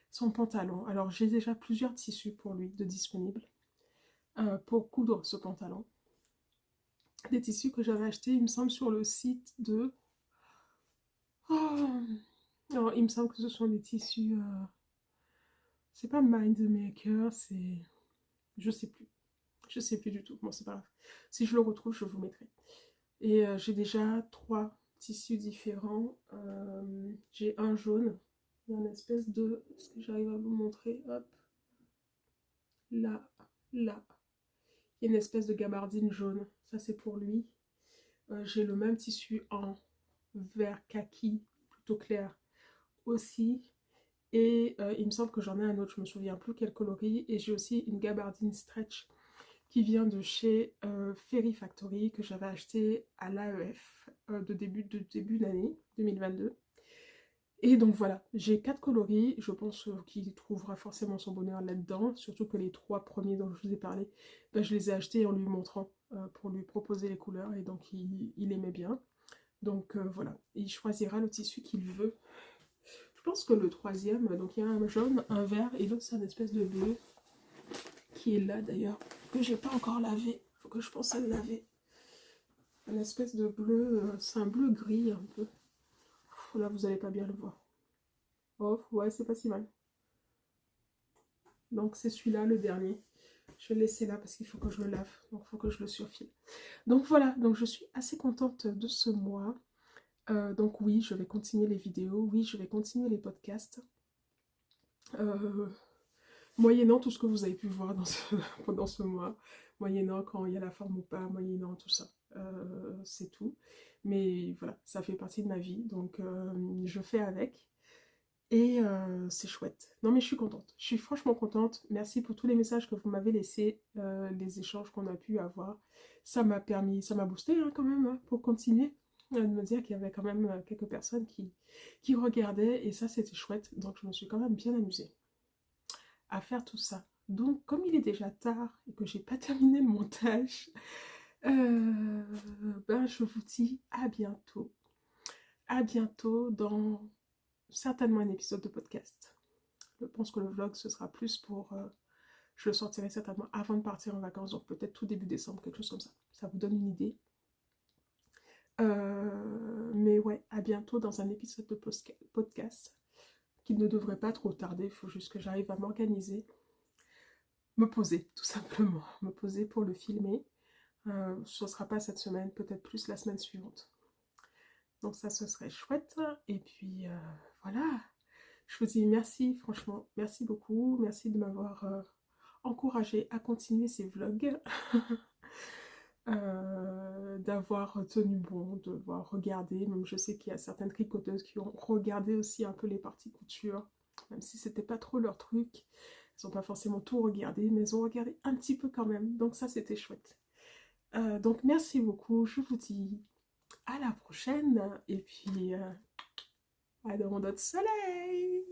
Son pantalon. Alors j'ai déjà plusieurs tissus pour lui de disponibles pour coudre ce pantalon. Des tissus que j'avais achetés, il me semble, sur le site de... Oh, alors, il me semble que ce sont des tissus... C'est pas Mindmaker, c'est... Je sais plus. Je sais plus du tout. Bon, c'est pas grave. Si je le retrouve, je vous mettrai. Et j'ai déjà 3 tissus différents. J'ai un jaune. Il y a une espèce de... Est-ce que j'arrive à vous montrer? Hop. Là. Là. Il y a une espèce de gabardine jaune. Ça, c'est pour lui. J'ai le même tissu en vert kaki, plutôt clair aussi. Et il me semble que j'en ai un autre, je me souviens plus quel coloris. Et j'ai aussi une gabardine stretch qui vient de chez Fairy Factory, que j'avais acheté à l'AEF de début d'année 2022. Et donc voilà, j'ai 4 coloris, je pense qu'il trouvera forcément son bonheur là-dedans, surtout que les 3 premiers dont je vous ai parlé, ben, je les ai achetés en lui montrant pour lui proposer les couleurs, et donc il aimait bien. Donc voilà, il choisira le tissu qu'il veut. Je pense que le troisième, donc il y a un jaune, un vert, et l'autre c'est une espèce de bleu, qui est là d'ailleurs, que j'ai pas encore lavé, faut que je pense à le laver. Un espèce de bleu, c'est un bleu gris un peu. Là vous allez pas bien le voir. Oh ouais, c'est pas si mal. Donc c'est celui-là le dernier. Je vais le laisser là parce qu'il faut que je le lave, donc il faut que je le surfile. Donc voilà, donc je suis assez contente de ce mois. Donc oui, je vais continuer les vidéos, oui, je vais continuer les podcasts. Moyennant tout ce que vous avez pu voir pendant ce mois, moyennant quand il y a la forme ou pas, moyennant tout ça. C'est tout. Mais voilà, ça fait partie de ma vie, donc je fais avec. Et c'est chouette. Non mais je suis contente. Je suis franchement contente. Merci pour tous les messages que vous m'avez laissés, les échanges qu'on a pu avoir. Ça m'a permis, ça m'a boosté hein, quand même, hein, pour continuer. De me dire qu'il y avait quand même quelques personnes qui regardaient. Et ça c'était chouette. Donc je me suis quand même bien amusée à faire tout ça. Donc comme il est déjà tard et que j'ai pas terminé le montage, ben je vous dis à bientôt. À bientôt dans certainement un épisode de podcast. Je pense que le vlog, ce sera plus pour... je le sortirai certainement avant de partir en vacances, donc peut-être tout début décembre, quelque chose comme ça. Ça vous donne une idée. Mais ouais, à bientôt dans un épisode de podcast qui ne devrait pas trop tarder. Il faut juste que j'arrive à m'organiser, me poser tout simplement, me poser pour le filmer. Ce ne sera pas cette semaine, peut-être plus la semaine suivante. Donc ça, ce serait chouette. Et puis voilà, je vous dis merci, franchement, merci beaucoup. Merci de m'avoir encouragé à continuer ces vlogs. D'avoir tenu bon, de voir regarder, même je sais qu'il y a certaines tricoteuses qui ont regardé aussi un peu les parties couture, même si c'était pas trop leur truc, elles ont pas forcément tout regardé, mais elles ont regardé un petit peu quand même, donc ça c'était chouette. Donc merci beaucoup, je vous dis à la prochaine, et puis à dans notre soleil.